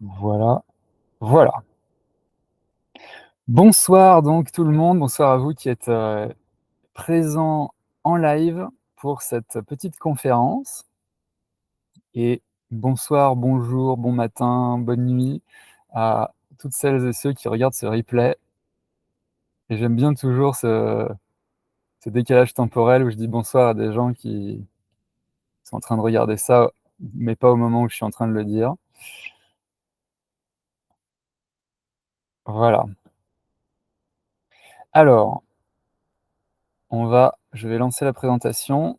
Voilà, voilà. Bonsoir donc tout le monde, bonsoir à vous qui êtes, présents en live pour cette petite conférence et bonsoir, bonjour, bon matin, bonne nuit à toutes celles et ceux qui regardent ce replay et j'aime bien toujours ce décalage temporel où je dis bonsoir à des gens qui sont en train de regarder ça, mais pas au moment où je suis en train de le dire. Voilà. Alors, je vais lancer la présentation.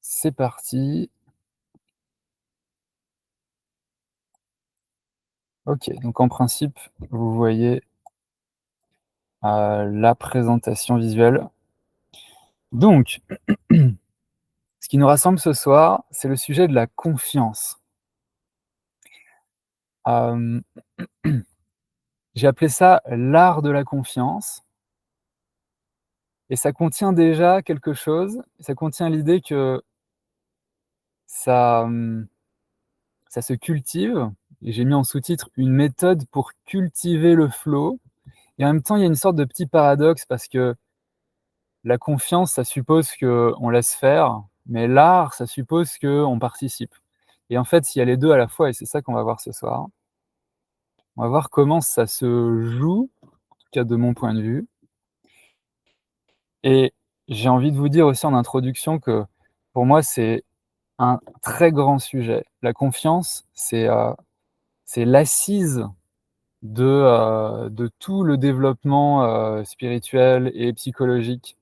C'est parti. OK, donc en principe, vous voyez, la présentation visuelle. Donc, ce qui nous rassemble ce soir, c'est le sujet de la confiance. Hem, j'ai appelé ça «l'art de la confiance» et ça contient déjà quelque chose, ça contient l'idée que ça, ça se cultive et j'ai mis en sous-titre: «Une méthode pour cultiver le flow» et en même temps, il y a une sorte de petit paradoxe parce que la confiance, ça suppose qu'on laisse faire, mais l'art, ça suppose qu'on participe. Et en fait, il y a les 2 à la fois et c'est ça qu'on va voir ce soir. On va voir comment ça se joue, en tout cas de mon point de vue et j'ai envie de vous dire aussi en introduction que, pour moi, c'est un très grand sujet. La confiance, c'est l'assise de tout le développement, spirituel et psychologique.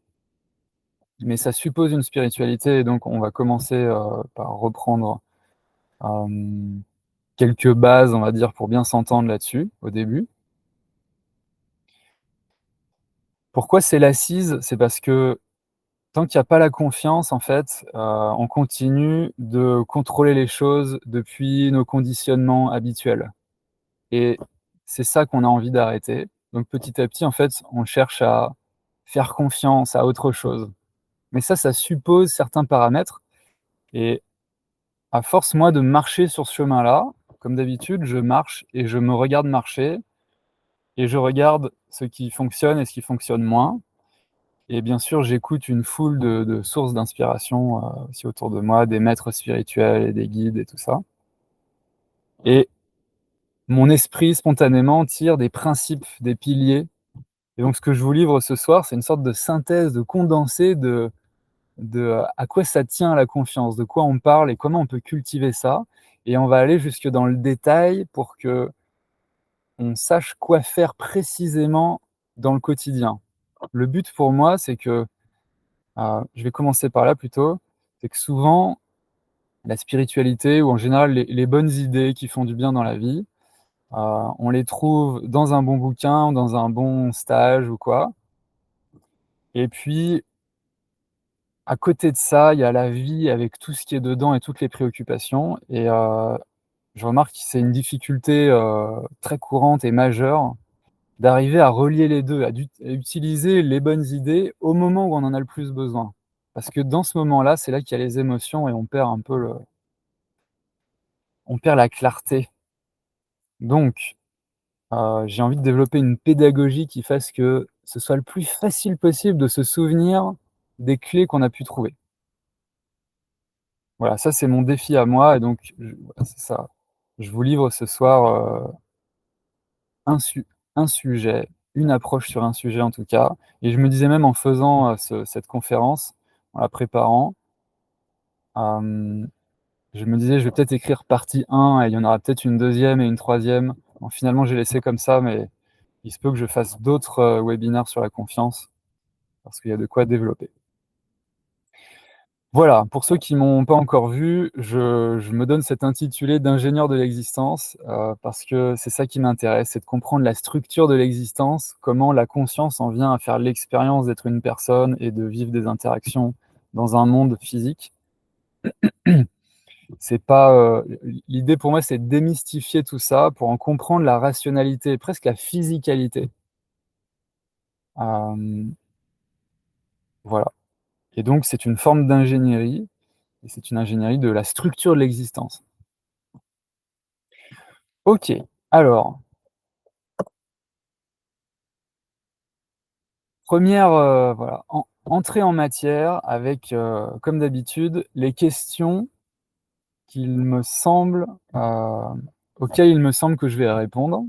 Mais ça suppose une spiritualité et donc on va commencer, par reprendre, hem, quelques bases, on va dire, pour bien s'entendre là-dessus, au début. Pourquoi c'est l'assise? C'est parce que tant qu'il y a pas la confiance, en fait, on continue de contrôler les choses depuis nos conditionnements habituels et c'est ça qu'on a envie d'arrêter. Donc petit à petit, en fait, on cherche à faire confiance à autre chose. Mais ça suppose certains paramètres et à force, moi, de marcher sur ce chemin-là, comme d'habitude, je marche et je me regarde marcher et je regarde ce qui fonctionne et ce qui fonctionne moins et bien sûr, j'écoute une foule de sources d'inspiration, aussi autour de moi, des maîtres spirituels et des guides et tout ça et mon esprit, spontanément, tire des principes, des piliers et donc ce que je vous livre ce soir, c'est une sorte de synthèse, de condensé de à quoi ça tient la confiance, de quoi on parle et comment on peut cultiver ça et on va aller jusque dans le détail pour qu'on sache quoi faire précisément dans le quotidien. Le but pour moi, c'est que, je vais commencer par là plutôt, c'est que souvent la spiritualité ou en général les bonnes idées qui font du bien dans la vie, on les trouve dans un bon bouquin ou dans un bon stage ou quoi et puis à côté de ça, il y a la vie avec tout ce qui est dedans et toutes les préoccupations et je remarque que c'est une difficulté, très courante et majeure d'arriver à relier les 2, à utiliser les bonnes idées au moment où on en a le plus besoin. Parce que dans ce moment-là, c'est là qu'il y a les émotions et on perd un peu on perd la clarté. Donc j'ai envie de développer une pédagogie qui fasse que ce soit le plus facile possible de se souvenir des clés qu'on a pu trouver. Voilà, ça c'est mon défi à moi et donc voilà, c'est ça. Je vous livre ce soir, un su un sujet, une approche sur un sujet en tout cas et je me disais même en faisant, cette conférence, en la préparant, hem, je me disais: «Je vais peut-être écrire partie 1 et il y en aura peut-être une deuxième et une troisième. Bon finalement j'ai laissé comme ça, mais il se peut que je fasse d'autres, webinaires sur la confiance parce qu'il y a de quoi développer. Voilà, pour ceux qui m'ont pas encore vu, je me donne cet intitulé d'ingénieur de l'existence, parce que c'est ça qui m'intéresse, c'est de comprendre la structure de l'existence, comment la conscience en vient à faire l'expérience d'être une personne et de vivre des interactions dans un monde physique. C'est pas, l'idée pour moi, c'est de démystifier tout ça pour en comprendre la rationalité, presque la physicalité. Hem, voilà. et donc c'est une forme d'ingénierie et c'est une ingénierie de la structure de l'existence. OK, alors, première, voilà, entrée en matière avec, comme d'habitude, les questions qu'il me semble, auxquelles il me semble que je vais répondre.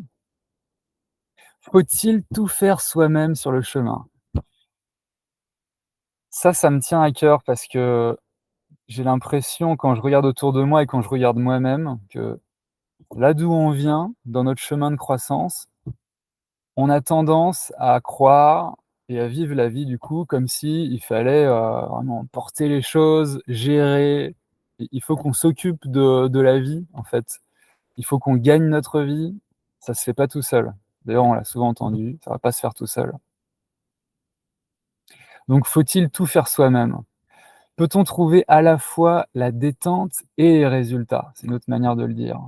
Faut-il tout faire soi-même sur le chemin? Ça me tient à cœur parce que j'ai l'impression quand je regarde autour de moi et quand je regarde moi-même que là d'où on vient, dans notre chemin de croissance, on a tendance à croire et à vivre la vie du coup comme si il fallait, vraiment porter les choses, gérer. Il faut qu'on s'occupe de la vie en fait. Il faut qu'on gagne notre vie, ça se fait pas tout seul. D'ailleurs, on l'a souvent entendu, ça va pas se faire tout seul. Donc faut-il tout faire soi-même? Peut-on trouver à la fois la détente et les résultats? C'est une autre manière de le dire.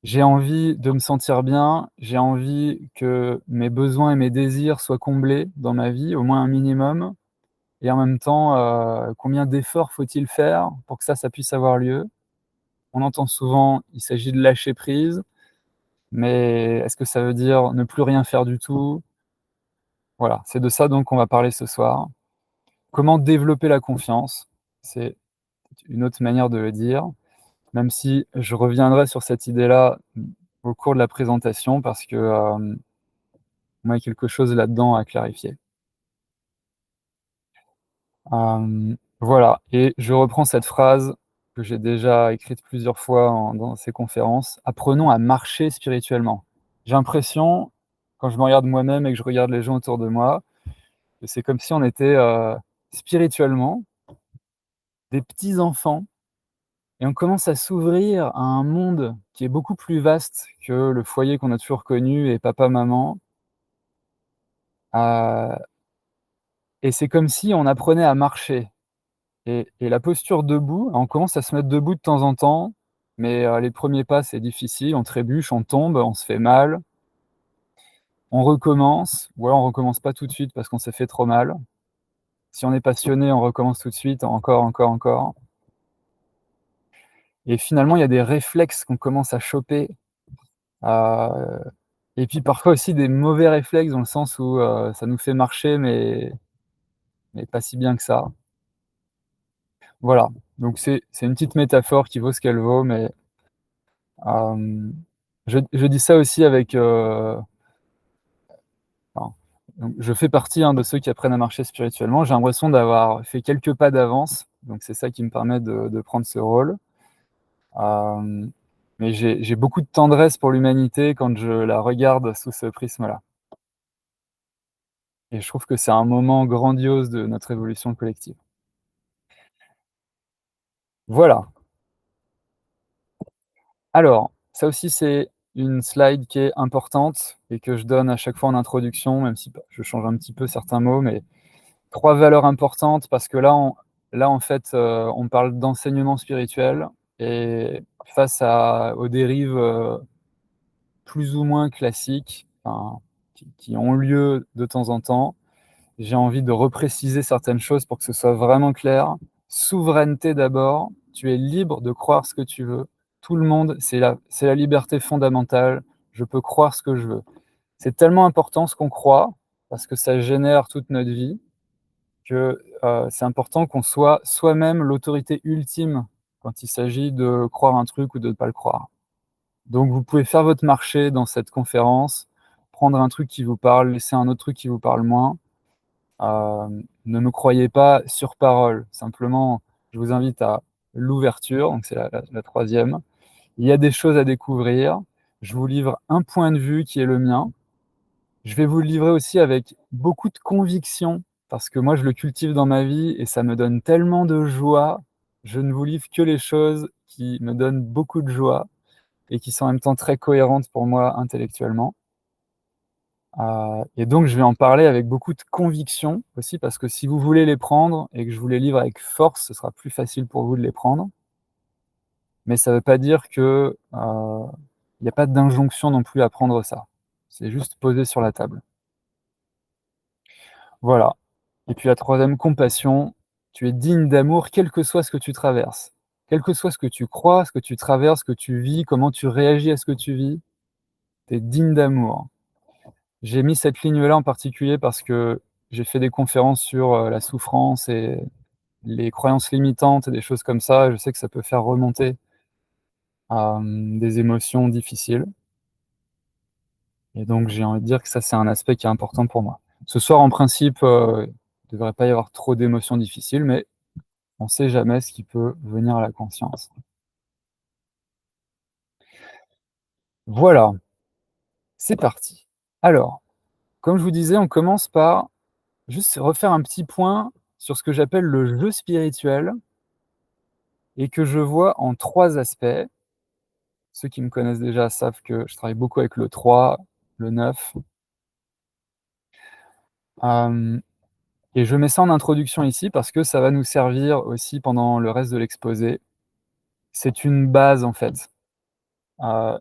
J'ai envie de me sentir bien, j'ai envie que mes besoins et mes désirs soient comblés dans ma vie, au moins un minimum, et en même temps, combien d'efforts faut-il faire pour que ça puisse avoir lieu? On entend souvent: «Il s'agit de lâcher prise», mais est-ce que ça veut dire ne plus rien faire du tout? Voilà, c'est de ça donc qu'on va parler ce soir. Comment développer la confiance? C'est une autre manière de le dire. Même si je reviendrai sur cette idée-là, au cours de la présentation parce que, moi, il y a quelque chose là-dedans à clarifier. Voilà et je reprends cette phrase que j'ai déjà écrite plusieurs fois dans ces conférences: «Apprenons à marcher spirituellement». J'ai l'impression, quand je me regarde moi-même et que je regarde les gens autour de moi, que c'est comme si on était, spirituellement des petits enfants et on commence à s'ouvrir à un monde qui est beaucoup plus vaste que le foyer qu'on a toujours connu et papa, maman. Et c'est comme si on apprenait à marcher et la posture debout, on commence à se mettre debout de temps en temps, mais les premiers pas, c'est difficile, on trébuche, on tombe, on se fait mal, on recommence ou alors on recommence pas tout de suite parce qu'on s'est fait trop mal. Si on est passionné, on recommence tout de suite, encore, encore, encore et finalement, il y a des réflexes qu'on commence à choper, heu et puis parfois aussi des mauvais réflexes dans le sens où, ça nous fait marcher mais pas si bien que ça. Voilà, donc c'est une petite métaphore qui vaut ce qu'elle vaut, mais hem, je dis ça aussi avec, enfin, donc je fais partie, hein, de ceux qui apprennent à marcher spirituellement. J'ai l'impression d'avoir fait quelques pas d'avance, donc c'est ça qui me permet de prendre ce rôle. Hem, mais j'ai beaucoup de tendresse pour l'humanité quand je la regarde sous ce prisme-là et je trouve que c'est un moment grandiose de notre évolution collective. Voilà. Alors, ça aussi, c'est une slide qui est importante et que je donne à chaque fois en introduction, même si, bah, je change un petit peu certains mots, mais 3 valeurs importantes parce que là, en fait, on parle d'enseignement spirituel et face aux dérives, plus ou moins classiques, enfin, qui ont lieu de temps en temps, j'ai envie de repréciser certaines choses pour que ce soit vraiment clair. Souveraineté d'abord, tu es libre de croire ce que tu veux. Tout le monde, c'est la liberté fondamentale. Je peux croire ce que je veux. C'est tellement important ce qu'on croit, parce que ça génère toute notre vie, que, c'est important qu'on soit soi-même l'autorité ultime quand il s'agit de croire un truc ou de ne pas le croire. Donc vous pouvez faire votre marché dans cette conférence, prendre un truc qui vous parle, laisser un autre truc qui vous parle moins. Ne me croyez pas sur parole. Simplement, je vous invite à l'ouverture, donc c'est la 3e. Il y a des choses à découvrir. Je vous livre un point de vue qui est le mien. Je vais vous le livrer aussi avec beaucoup de conviction, parce que moi je le cultive dans ma vie et ça me donne tellement de joie. Je ne vous livre que les choses qui me donnent beaucoup de joie et qui sont en même temps très cohérentes pour moi intellectuellement. Et donc je vais en parler avec beaucoup de conviction aussi parce que si vous voulez les prendre et que je vous les livre avec force, ce sera plus facile pour vous de les prendre. Mais ça ne veut pas dire que, il y a pas d'injonction non plus à prendre ça. C'est juste posé sur la table. Voilà Et puis la troisième, compassion. Tu es digne d'amour, quel que soit ce que tu traverses. Quel que soit ce que tu crois, ce que tu traverses, ce que tu vis, comment tu réagis à ce que tu vis, tu es digne d'amour. J'ai mis cette ligne-là en particulier parce que j'ai fait des conférences sur, la souffrance et les croyances limitantes et des choses comme ça. Je sais que ça peut faire remonter, des émotions difficiles et donc j'ai envie de dire que ça, c'est un aspect qui est important pour moi. Ce soir, en principe, il devrait pas y avoir trop d'émotions difficiles, mais on ne sait jamais ce qui peut venir à la conscience. Voilà, c'est parti. Alors, comme je vous disais, on commence par juste refaire un petit point sur ce que j'appelle le jeu spirituel et que je vois en 3 aspects. Ceux qui me connaissent déjà savent que je travaille beaucoup avec le 3, le 9. Hem Et je mets ça en introduction ici parce que ça va nous servir aussi pendant le reste de l'exposé. C'est une base, en fait. Heu,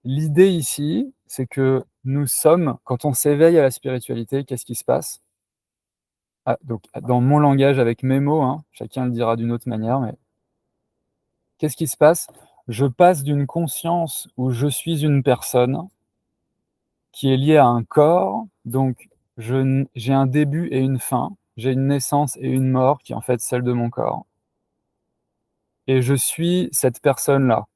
L'idée ici, c'est que nous sommes quand on s'éveille à la spiritualité, qu'est-ce qui se passe? Donc dans mon langage avec mes mots, hein, chacun le dira d'une autre manière, mais qu'est-ce qui se passe? Je passe d'une conscience où je suis une personne qui est liée à un corps, donc j'ai un début et une fin, j'ai une naissance et une mort qui est en fait celle de mon corps et je suis cette personne-là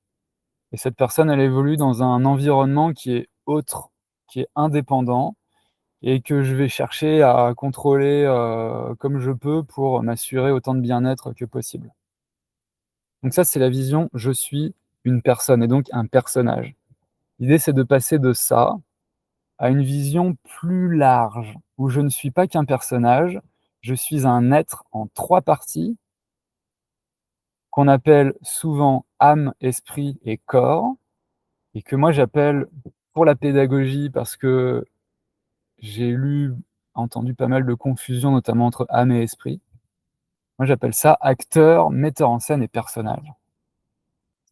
et cette personne, elle évolue dans un environnement qui est autre, qui est indépendant et que je vais chercher à contrôler, comme je peux pour m'assurer autant de bien-être que possible. Donc ça, c'est la vision, je suis une personne et donc un personnage. L'idée, c'est de passer de ça à une vision plus large, où je ne suis pas qu'un personnage, je suis un être en 3 parties, qu'on appelle souvent âme, esprit et corps, et que moi j'appelle, pour la pédagogie, parce que j'ai entendu pas mal de confusion, notamment entre âme et esprit. Moi j'appelle ça acteur, metteur en scène et personnage.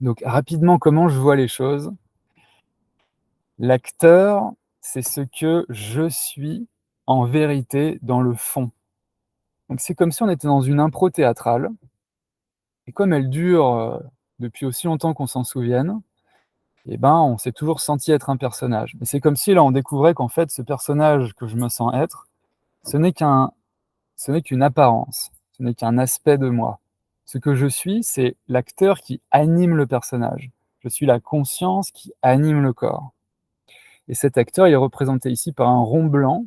Donc rapidement, comment je vois les choses? L'acteur, c'est ce que je suis en vérité dans le fond. Donc c'est comme si on était dans une impro théâtrale et comme elle dure, depuis aussi longtemps qu'on s'en souvienne, et ben, on s'est toujours senti être un personnage. Mais c'est comme si là, on découvrait qu'en fait, ce personnage que je me sens être, ce n'est qu'un ce n'est qu'une apparence, ce n'est qu'un aspect de moi. Ce que je suis, c'est l'acteur qui anime le personnage. Je suis la conscience qui anime le corps et cet acteur, il est représenté ici par un rond blanc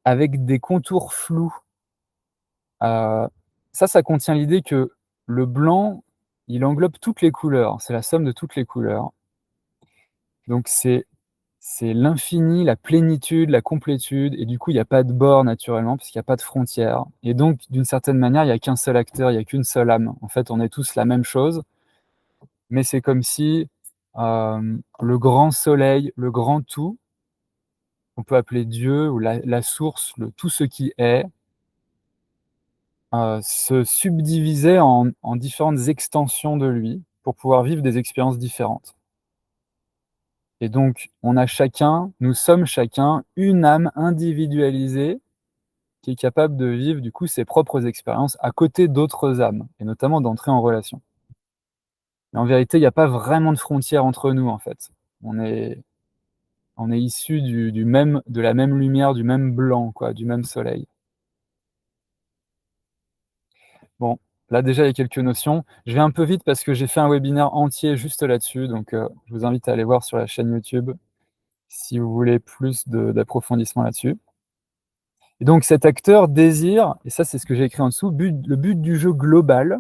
avec des contours flous. Heu, Ça contient l'idée que le blanc, il englobe toutes les couleurs, c'est la somme de toutes les couleurs. Donc c'est l'infini, la plénitude, la complétude et du coup, il y a pas de bord naturellement puisqu'il y a pas de frontières et donc d'une certaine manière, il y a qu'un seul acteur, il y a qu'une seule âme. En fait, on est tous la même chose, mais c'est comme si, le grand soleil, le grand tout, qu'on peut appeler Dieu ou la source, le tout ce qui est, se subdivisait en différentes extensions de lui pour pouvoir vivre des expériences différentes. Et donc, nous sommes chacun une âme individualisée qui est capable de vivre du coup ses propres expériences à côté d'autres âmes, et notamment d'entrer en relation. Mais en vérité, il n'y a pas vraiment de frontière entre nous en fait. On est, on est issus de la même lumière, du même blanc, quoi, du même soleil. Bon, là déjà il y a quelques notions. Je vais un peu vite parce que j'ai fait un webinaire entier juste là-dessus, donc je vous invite à aller voir sur la chaîne YouTube si vous voulez plus d'approfondissement là-dessus. Et donc cet acteur désire, et ça c'est ce que j'ai écrit en dessous, le but du jeu global,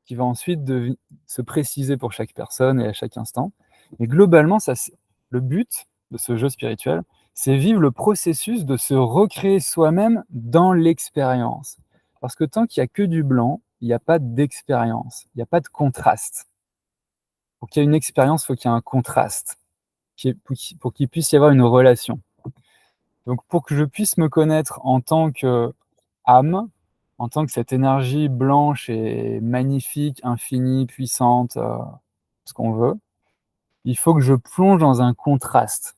qui va ensuite se préciser pour chaque personne et à chaque instant. Mais globalement, le but de ce jeu spirituel, c'est vivre le processus de se recréer soi-même dans l'expérience. Parce que tant qu'il n'y a que du blanc, il n'y a pas d'expérience, il n'y a pas de contraste. Pour qu'il y ait une expérience, il faut qu'il y ait un contraste, pour qu'il puisse y avoir une relation. Donc pour que je puisse me connaître en tant qu'âme, en tant que cette énergie blanche et magnifique, infinie, puissante, ce qu'on veut, il faut que je plonge dans un contraste.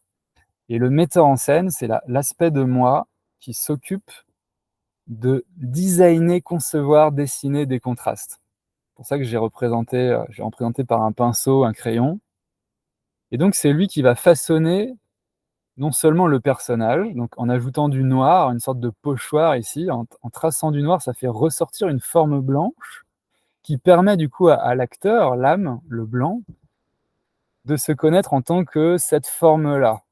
Et le metteur en scène, c'est l'aspect de moi qui s'occupe de designer, concevoir, dessiner des contrastes. C'est pour ça que j'ai représenté par un pinceau, un crayon. Et donc, c'est lui qui va façonner non seulement le personnage, donc en ajoutant du noir, une sorte de pochoir ici, en traçant du noir, ça fait ressortir une forme blanche qui permet du coup à l'acteur, l'âme, le blanc, de se connaître en tant que cette forme-là.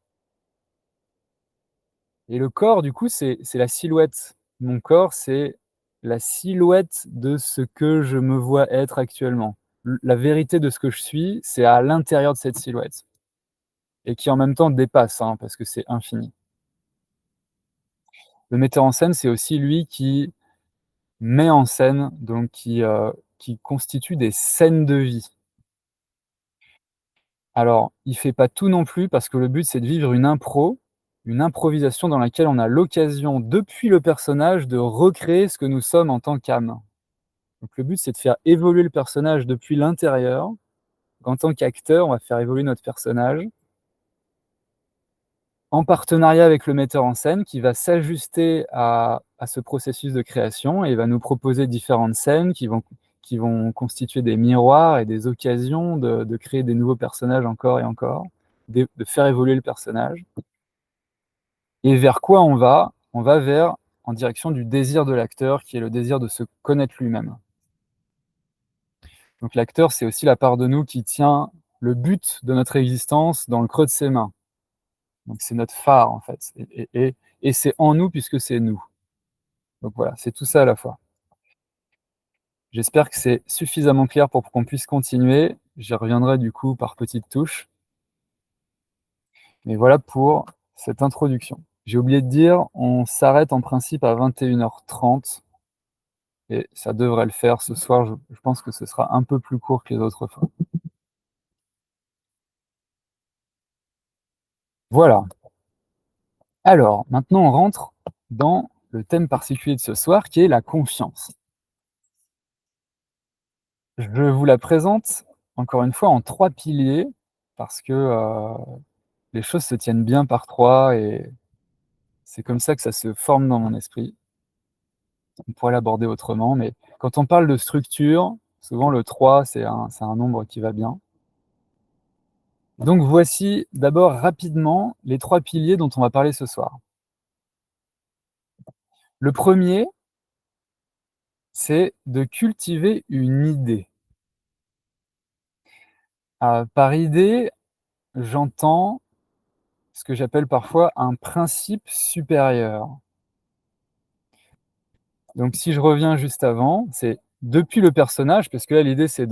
Et le corps, du coup, c'est la silhouette. Mon corps, c'est la silhouette de ce que je me vois être actuellement. La vérité de ce que je suis, c'est à l'intérieur de cette silhouette. Et qui en même temps dépasse, hein, parce que c'est infini. Le metteur en scène, c'est aussi lui qui met en scène, donc qui constitue des scènes de vie. Alors, il fait pas tout non plus parce que le but, c'est de vivre une improvisation dans laquelle on a l'occasion, depuis le personnage, de recréer ce que nous sommes en tant qu'âme. Donc le but, c'est de faire évoluer le personnage depuis l'intérieur. En tant qu'acteur, on va faire évoluer notre personnage en partenariat avec le metteur en scène qui va s'ajuster à ce processus de création et va nous proposer différentes scènes qui vont constituer des miroirs et des occasions de créer des nouveaux personnages encore et encore, de faire évoluer le personnage. Et vers quoi on va? On va en direction du désir de l'acteur, qui est le désir de se connaître lui-même. Donc l'acteur, c'est aussi la part de nous qui tient le but de notre existence dans le creux de ses mains. Donc c'est notre phare, en fait. Et c'est en nous puisque c'est nous. Donc voilà, c'est tout ça à la fois. J'espère que c'est suffisamment clair pour qu'on puisse continuer. J'y reviendrai du coup par petites touches. Mais voilà pour cette introduction. J'ai oublié de dire, on s'arrête en principe à 21h30 et ça devrait le faire ce soir. Je pense que ce sera un peu plus court que les autres fois. Voilà. Alors, maintenant, on rentre dans le thème particulier de ce soir, qui est la confiance. Je vous la présente, encore une fois, en 3 piliers, parce que les choses se tiennent bien par 3 et c'est comme ça que ça se forme dans mon esprit. On pourrait l'aborder autrement, mais quand on parle de structure, souvent le 3, c'est un nombre qui va bien. Donc voici d'abord rapidement les 3 piliers dont on va parler ce soir. Le premier, c'est de cultiver une idée. Par idée, j'entends ce que j'appelle parfois un principe supérieur. Donc si je reviens juste avant, c'est depuis le personnage, parce que là l'idée c'est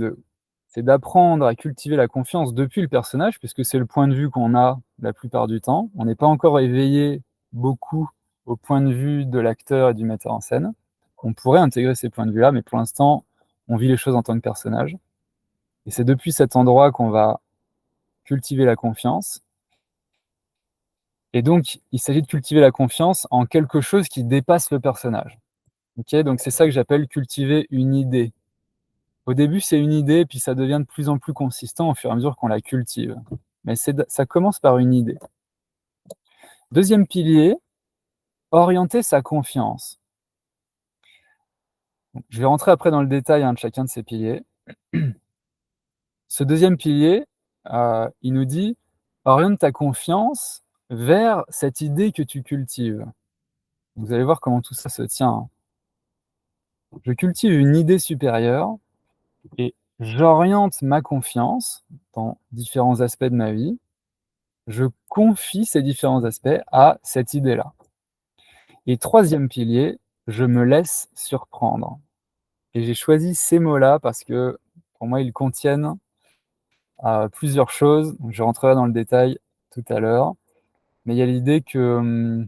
d'apprendre à cultiver la confiance depuis le personnage, puisque c'est le point de vue qu'on a la plupart du temps. On n'est pas encore éveillé beaucoup au point de vue de l'acteur et du metteur en scène. On pourrait intégrer ces points de vue-là, mais pour l'instant, on vit les choses en tant que personnage. Et c'est depuis cet endroit qu'on va cultiver la confiance. Et donc, il s'agit de cultiver la confiance en quelque chose qui dépasse le personnage. Ok, donc c'est ça que j'appelle cultiver une idée. Au début, c'est une idée, puis ça devient de plus en plus consistant au fur et à mesure qu'on la cultive. Mais ça commence par une idée. Deuxième pilier, orienter sa confiance. Je vais rentrer après dans le détail de chacun de ces piliers. Ce deuxième pilier, il nous dit, oriente ta confiance vers cette idée que tu cultives. Vous allez voir comment tout ça se tient, hein. Je cultive une idée supérieure et j'oriente ma confiance dans différents aspects de ma vie. Je confie ces différents aspects à cette idée-là. Et troisième pilier, je me laisse surprendre. Et j'ai choisi ces mots-là parce que pour moi, ils contiennent plusieurs choses. Je rentrerai dans le détail tout à l'heure. Mais il y a l'idée que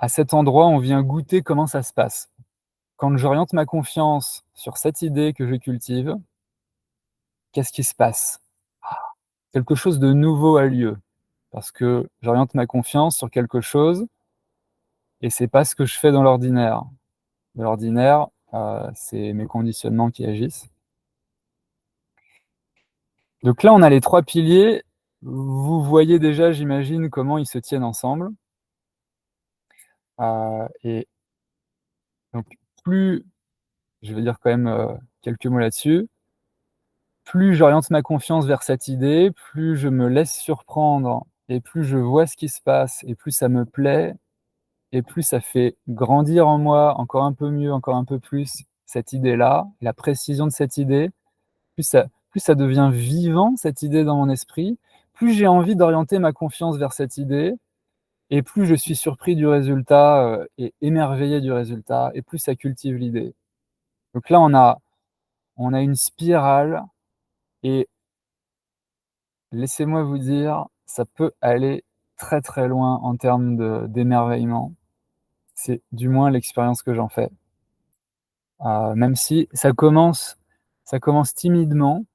à cet endroit, on vient goûter comment ça se passe. Quand j'oriente ma confiance sur cette idée que je cultive, qu'est-ce qui se passe? Quelque chose de nouveau a lieu. Parce que j'oriente ma confiance sur quelque chose et c'est pas ce que je fais dans l'ordinaire. Dans l'ordinaire, c'est mes conditionnements qui agissent. Donc là, on a les 3 piliers. Vous voyez déjà, j'imagine, comment ils se tiennent ensemble. Et donc plus je vais dire quand même, quelques mots là-dessus. Plus j'oriente ma confiance vers cette idée, plus je me laisse surprendre et plus je vois ce qui se passe et plus ça me plaît et plus ça fait grandir en moi encore un peu mieux, encore un peu plus cette idée-là, la précision de cette idée, plus ça devient vivant cette idée dans mon esprit, plus j'ai envie d'orienter ma confiance vers cette idée et plus je suis surpris du résultat, et émerveillé du résultat et plus ça cultive l'idée. Donc là, on a une spirale et laissez-moi vous dire, ça peut aller très, très loin en termes d'émerveillement. C'est du moins l'expérience que j'en fais. Même si ça commence timidement,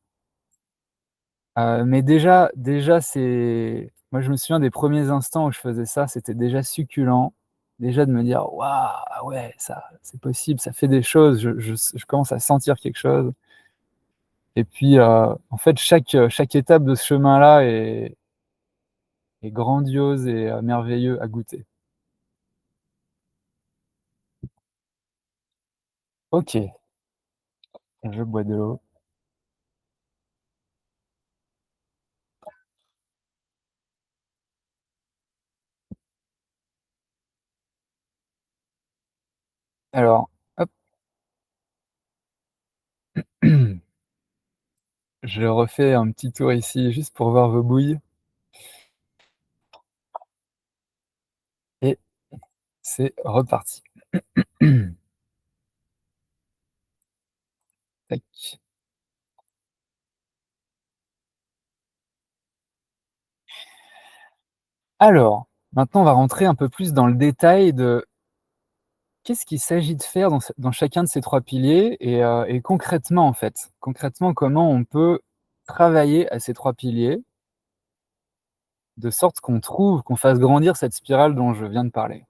mais déjà c'est moi je me souviens des premiers instants où je faisais ça, c'était déjà succulent. Déjà de me dire: «Waouh, ah ouais, ça c'est possible, ça fait des choses». Je commence à sentir quelque chose et puis, en fait chaque étape de ce chemin-là est grandiose et merveilleux à goûter. OK, je bois de l'eau. Alors, hop, je refais un petit tour ici juste pour voir vos bouilles et c'est reparti. Tac. Alors, maintenant on va rentrer un peu plus dans le détail de qu'est-ce qu'il s'agit de faire dans chacun de ces 3 piliers et concrètement, en fait? Concrètement, comment on peut travailler à ces 3 piliers, de sorte qu'on fasse grandir cette spirale dont je viens de parler?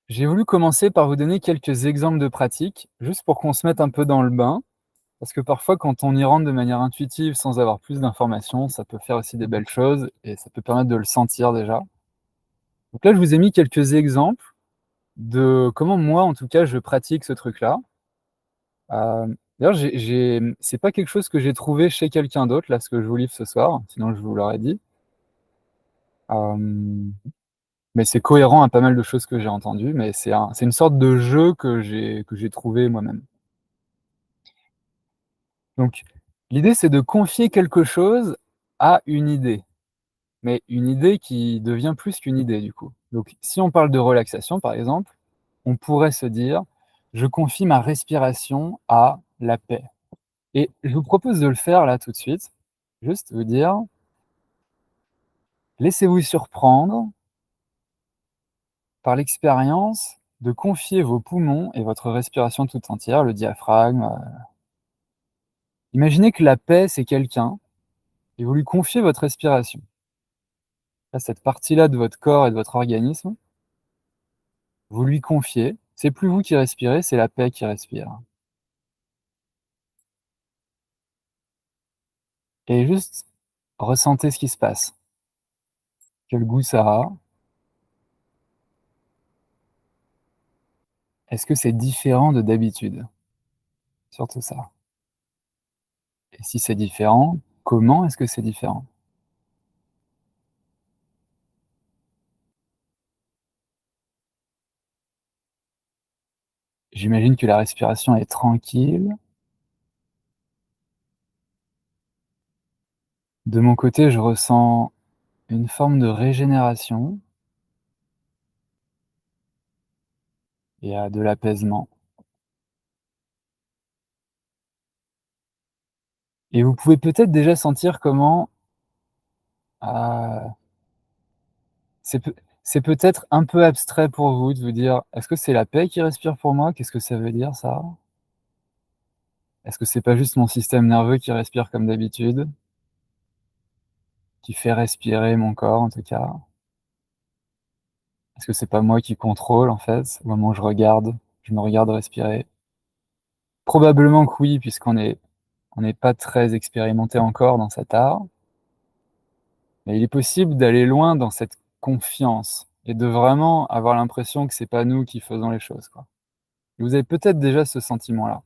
J'ai voulu commencer par vous donner quelques exemples de pratiques, juste pour qu'on se mette un peu dans le bain. Parce que parfois, quand on y rentre de manière intuitive, sans avoir plus d'informations, ça peut faire aussi des belles choses et ça peut permettre de le sentir déjà. Donc là, je vous ai mis quelques exemples de comment moi, en tout cas, je pratique ce truc-là. D'ailleurs, c'est pas quelque chose que j'ai trouvé chez quelqu'un d'autre, là, ce que je vous livre ce soir, sinon je vous l'aurais dit. Hem, mais c'est cohérent à pas mal de choses que j'ai entendues, mais c'est une sorte de jeu que j'ai trouvé moi-même. Donc l'idée, c'est de confier quelque chose à une idée. Mais une idée qui devient plus qu'une idée du coup. Donc si on parle de relaxation par exemple, on pourrait se dire: «Je confie ma respiration à la paix» et je vous propose de le faire là tout de suite. Juste vous dire: laissez-vous surprendre par l'expérience de confier vos poumons et votre respiration tout entière, le diaphragme, imaginez que la paix c'est quelqu'un et vous lui confiez votre respiration. Là, cette partie-là de votre corps et de votre organisme, vous lui confiez, c'est plus vous qui respirez, c'est la paix qui respire. Et juste ressentez ce qui se passe. Quel goût ça a? Est-ce que c'est différent de d'habitude? Surtout ça. Et si c'est différent, comment est-ce que c'est différent? J'imagine que la respiration est tranquille. De mon côté, je ressens une forme de régénération et de l'apaisement. Et vous pouvez peut-être déjà sentir comment, heu, c'est peut c'est peut-être un peu abstrait pour vous de vous dire: «Est-ce que c'est la paix qui respire pour moi? Qu'est-ce que ça veut dire ça? Est-ce que c'est pas juste mon système nerveux qui respire comme d'habitude, qui fait respirer mon corps en tout cas? Est-ce que c'est pas moi qui contrôle en fait, au moment où je me regarde respirer?» Probablement que oui, on n'est pas très expérimenté encore dans cet art, mais il est possible d'aller loin dans cette confiance et de vraiment avoir l'impression que c'est pas nous qui faisons les choses, quoi. Vous avez peut-être déjà ce sentiment-là.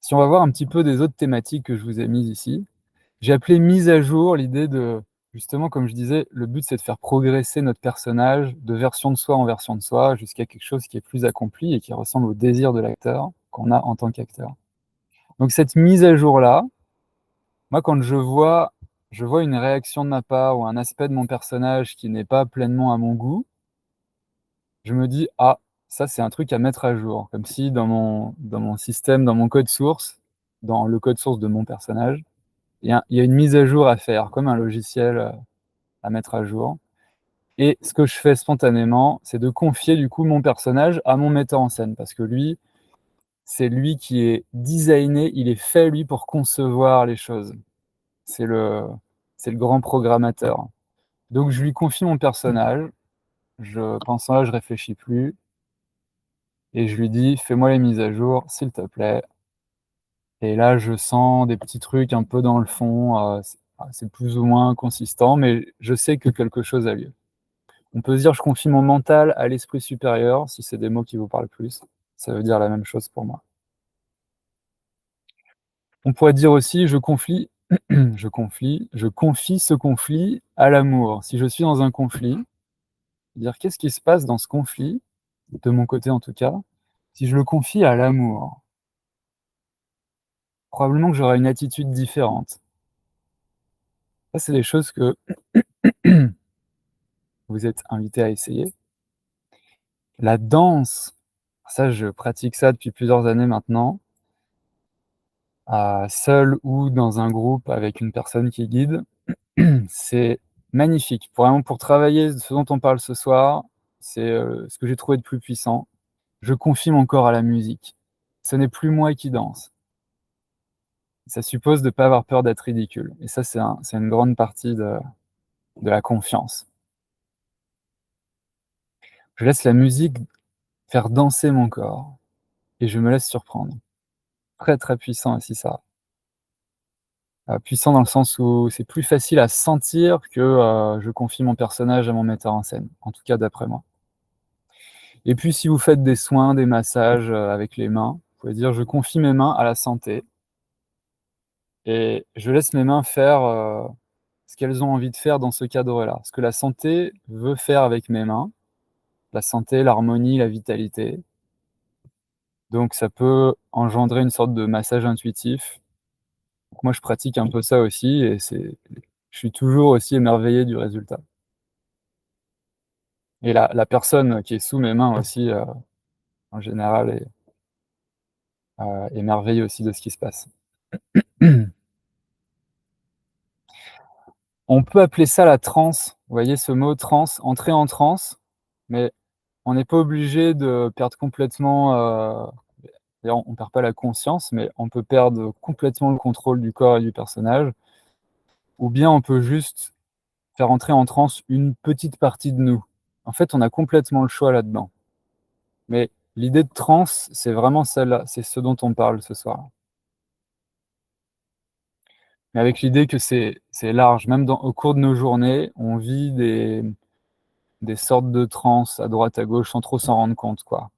Si on va voir un petit peu des autres thématiques que je vous ai mises ici, j'ai appelé mise à jour l'idée de justement, comme je disais, le but, c'est de faire progresser notre personnage de version de soi en version de soi, jusqu'à quelque chose qui est plus accompli et qui ressemble au désir de l'acteur qu'on a en tant qu'acteur. Donc cette mise à jour-là, moi, quand je vois une réaction de ma part ou un aspect de mon personnage qui n'est pas pleinement à mon goût, je me dis: «Ah, ça, c'est un truc à mettre à jour». Comme si dans mon système, dans mon code source, dans le code source de mon personnage, il y a une mise à jour à faire, comme un logiciel, à mettre à jour. Et ce que je fais spontanément, c'est de confier du coup mon personnage à mon metteur en scène. Parce que lui, c'est lui qui est designé, il est fait lui pour concevoir les choses. C'est le c'est le grand programmateur. Donc je lui confie mon personnage, je pense là, je réfléchis plus et je lui dis: «Fais-moi les mises à jour, s'il te plaît». Et là, je sens des petits trucs un peu dans le fond, c'est plus ou moins consistant, mais je sais que quelque chose a lieu. On peut se dire: «Je confie mon mental à l'esprit supérieur», si c'est des mots qui vous parlent plus. Ça veut dire la même chose pour moi. On pourrait dire aussi: «Je confie ce conflit à l'amour». Si je suis dans un conflit, dire: «Qu'est-ce qui se passe dans ce conflit?» De mon côté en tout cas, si je le confie à l'amour, probablement que j'aurai une attitude différente. Ça, c'est des choses que vous êtes invités à essayer. La danse, ça je pratique ça depuis plusieurs années maintenant, seul ou dans un groupe avec une personne qui guide. C'est magnifique. Vraiment pour travailler ce dont on parle ce soir, c'est, ce que j'ai trouvé de plus puissant. Je confie mon corps à la musique. Ce n'est plus moi qui danse. Ça suppose de ne pas avoir peur d'être ridicule et ça, c'est une grande partie de la confiance. Je laisse la musique faire danser mon corps et je me laisse surprendre. Très, très puissant aussi ça. Puissant dans le sens où c'est plus facile à sentir que, je confie mon personnage à mon metteur en scène, en tout cas d'après moi. Et puis si vous faites des soins, des massages, avec les mains, vous pouvez dire: «Je confie mes mains à la santé et je laisse mes mains faire, ce qu'elles ont envie de faire dans ce cadre-là». Ce que la santé veut faire avec mes mains, la santé, l'harmonie, la vitalité. Donc ça peut engendrer une sorte de massage intuitif. Donc moi je pratique un peu ça aussi et je suis toujours aussi émerveillé du résultat. Et la personne qui est sous mes mains aussi, en général est, émerveillée aussi de ce qui se passe. On peut appeler ça la transe. Vous voyez ce mot transe, entrer en transe, mais on n'est pas obligé de perdre complètement, d'ailleurs on perd pas la conscience, mais on peut perdre complètement le contrôle du corps et du personnage, ou bien on peut juste faire entrer en transe une petite partie de nous. En fait, on a complètement le choix là-dedans. Mais l'idée de transe, c'est vraiment celle-là, c'est ce dont on parle ce soir. Mais avec l'idée que c'est large, même au cours de nos journées, on vit des sortes de transes à droite, à gauche, sans trop s'en rendre compte, quoi.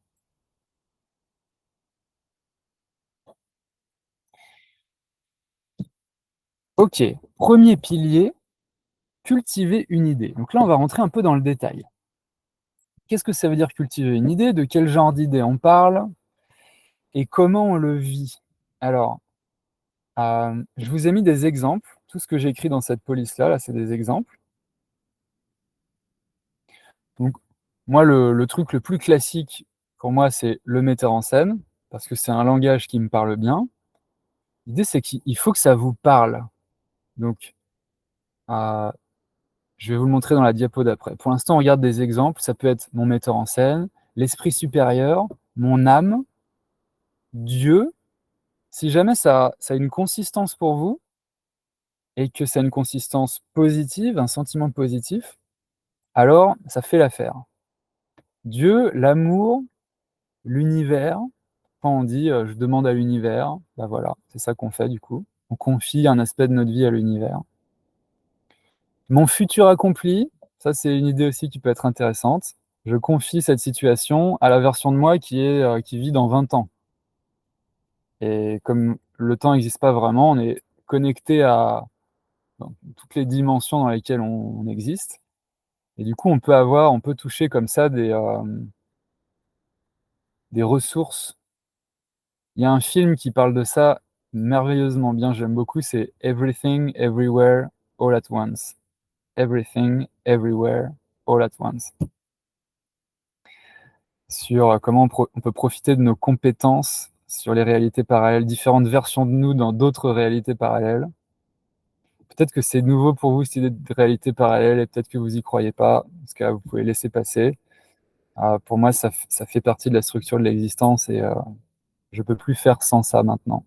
OK, premier pilier, cultiver une idée. Donc là, on va rentrer un peu dans le détail. Qu'est-ce que ça veut dire cultiver une idée? De quel genre d'idée on parle? Et comment on le vit? Alors, je vous ai mis des exemples. Tout ce que j'ai écrit dans cette police-là, là, c'est des exemples. Donc moi, le truc le plus classique pour moi, c'est le metteur en scène, parce que c'est un langage qui me parle bien. L'idée, c'est qu'il faut que ça vous parle. Donc, heu, je vais vous le montrer dans la diapo d'après. Pour l'instant, on regarde des exemples. Ça peut être mon metteur en scène, l'esprit supérieur, mon âme, Dieu. Si jamais ça a une consistance pour vous et que ça a une consistance positive, un sentiment positif, alors ça fait l'affaire. Dieu, l'amour, l'univers, quand on dit, «Je demande à l'univers», bah, voilà, c'est ça qu'on fait du coup. On confie un aspect de notre vie à l'univers. Mon futur accompli, ça c'est une idée aussi qui peut être intéressante. Je confie cette situation à la version de moi qui vit dans 20 ans et comme le temps n'existe pas vraiment, on est connecté à dans toutes les dimensions dans lesquelles on existe et du coup, on peut toucher comme ça des ressources. Il y a un film qui parle de ça merveilleusement bien, j'aime beaucoup, c'est Everything Everywhere All at Once. Everything Everywhere All at Once. Sur comment on peut profiter de nos compétences sur les réalités parallèles, différentes versions de nous dans d'autres réalités parallèles. Peut-être que c'est nouveau pour vous, cette idée de réalité parallèle, et peut-être que vous y croyez pas, parce que vous pouvez laisser passer. Pour moi, ça fait partie de la structure de l'existence et je peux plus faire sans ça maintenant.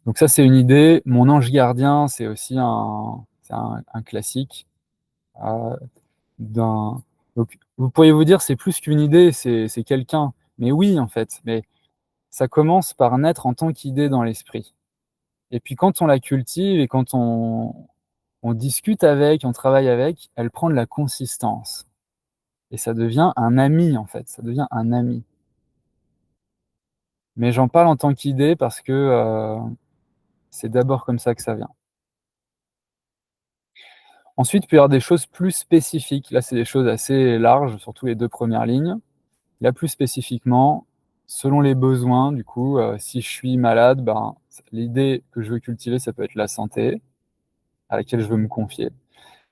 Donc ça, c'est une idée. Mon ange gardien, c'est aussi un classique. Euh, d'un... Donc, vous pourriez vous dire, c'est plus qu'une idée, c'est quelqu'un. Mais oui, en fait. Mais ça commence par naître en tant qu'idée dans l'esprit. Et puis quand on la cultive et quand on discute avec, on travaille avec, elle prend de la consistance. Et ça devient un ami, en fait. Ça devient un ami. Mais j'en parle en tant qu'idée parce que c'est d'abord comme ça que ça vient. Ensuite, il peut y avoir des choses plus spécifiques. Là, c'est des choses assez larges, surtout les deux premières lignes. Là, plus spécifiquement, selon les besoins, du coup, si je suis malade, ben, l'idée que je veux cultiver, ça peut être la santé, à laquelle je veux me confier.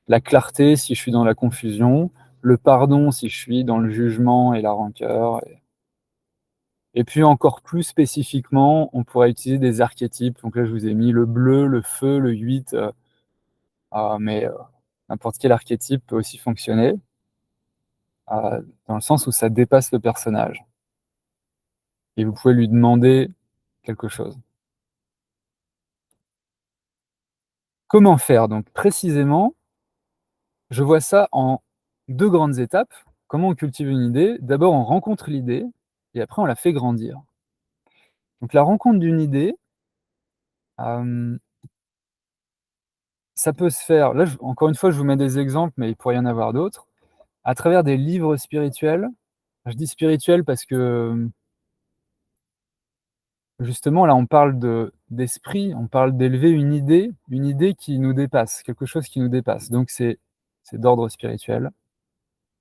La clarté, si je suis dans la confusion. Le pardon, si je suis dans le jugement et la rancœur. Et puis encore plus spécifiquement, on pourrait utiliser des archétypes. Donc là, je vous ai mis le bleu, le feu, le 8, mais n'importe quel archétype peut aussi fonctionner, dans le sens où ça dépasse le personnage. Et vous pouvez lui demander quelque chose. Comment faire? Donc précisément, je vois ça en deux grandes étapes. Comment on cultive une idée? D'abord, on rencontre l'idée et après, on la fait grandir. Donc la rencontre d'une idée, euh, ça peut se faire, là, encore une fois, je vous mets des exemples, mais il pourrait y en avoir d'autres, à travers des livres spirituels. Je dis spirituels parce que justement, là, on parle d'esprit, on parle d'élever une idée qui nous dépasse, quelque chose qui nous dépasse. Donc c'est d'ordre spirituel.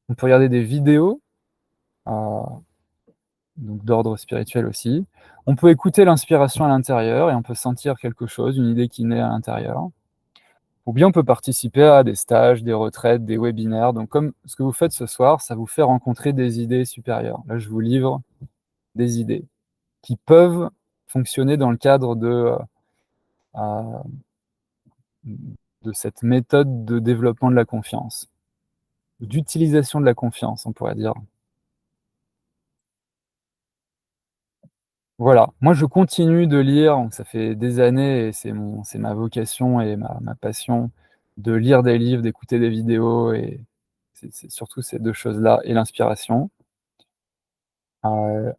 On peut regarder des vidéos, euh, donc d'ordre spirituel aussi. On peut écouter l'inspiration à l'intérieur et on peut sentir quelque chose, une idée qui naît à l'intérieur. Ou bien on peut participer à des stages, des retraites, des webinaires. Donc comme ce que vous faites ce soir, ça vous fait rencontrer des idées supérieures. Là, je vous livre des idées qui peuvent fonctionner dans le cadre euh, de cette méthode de développement de la confiance, d'utilisation de la confiance, on pourrait dire. Voilà, moi je continue de lire, donc ça fait des années et c'est ma vocation et ma passion de lire des livres, d'écouter des vidéos et c'est surtout ces deux choses-là et l'inspiration. Euh,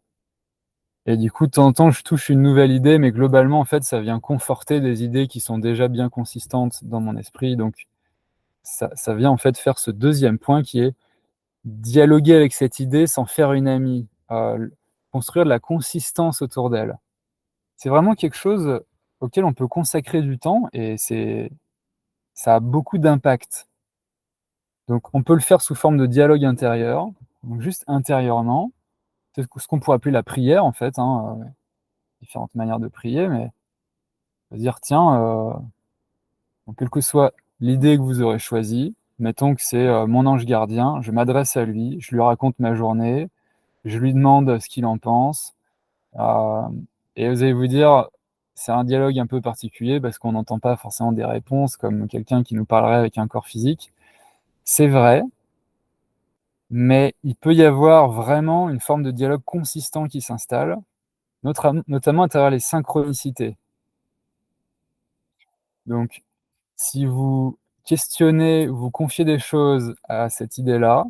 et du coup, de temps en temps, je touche une nouvelle idée, mais globalement, en fait, ça vient conforter des idées qui sont déjà bien consistantes dans mon esprit. Donc, ça vient en fait faire ce deuxième point qui est dialoguer avec cette idée sans faire une amie, construire de la consistance autour d'elle. C'est vraiment quelque chose auquel on peut consacrer du temps et ça a beaucoup d'impact. Donc on peut le faire sous forme de dialogue intérieur, donc juste intérieurement. C'est ce qu'on pourrait appeler la prière en fait, hein, différentes manières de prier, mais dire tiens, donc, quelle que soit l'idée que vous aurez choisie, mettons que c'est mon ange gardien, je m'adresse à lui, je lui raconte ma journée, je lui demande ce qu'il en pense. Euh, et vous allez vous dire, c'est un dialogue un peu particulier parce qu'on n'entend pas forcément des réponses comme quelqu'un qui nous parlerait avec un corps physique. C'est vrai, mais il peut y avoir vraiment une forme de dialogue consistant qui s'installe, notamment à travers les synchronicités. Donc, si vous questionnez, vous confiez des choses à cette idée-là,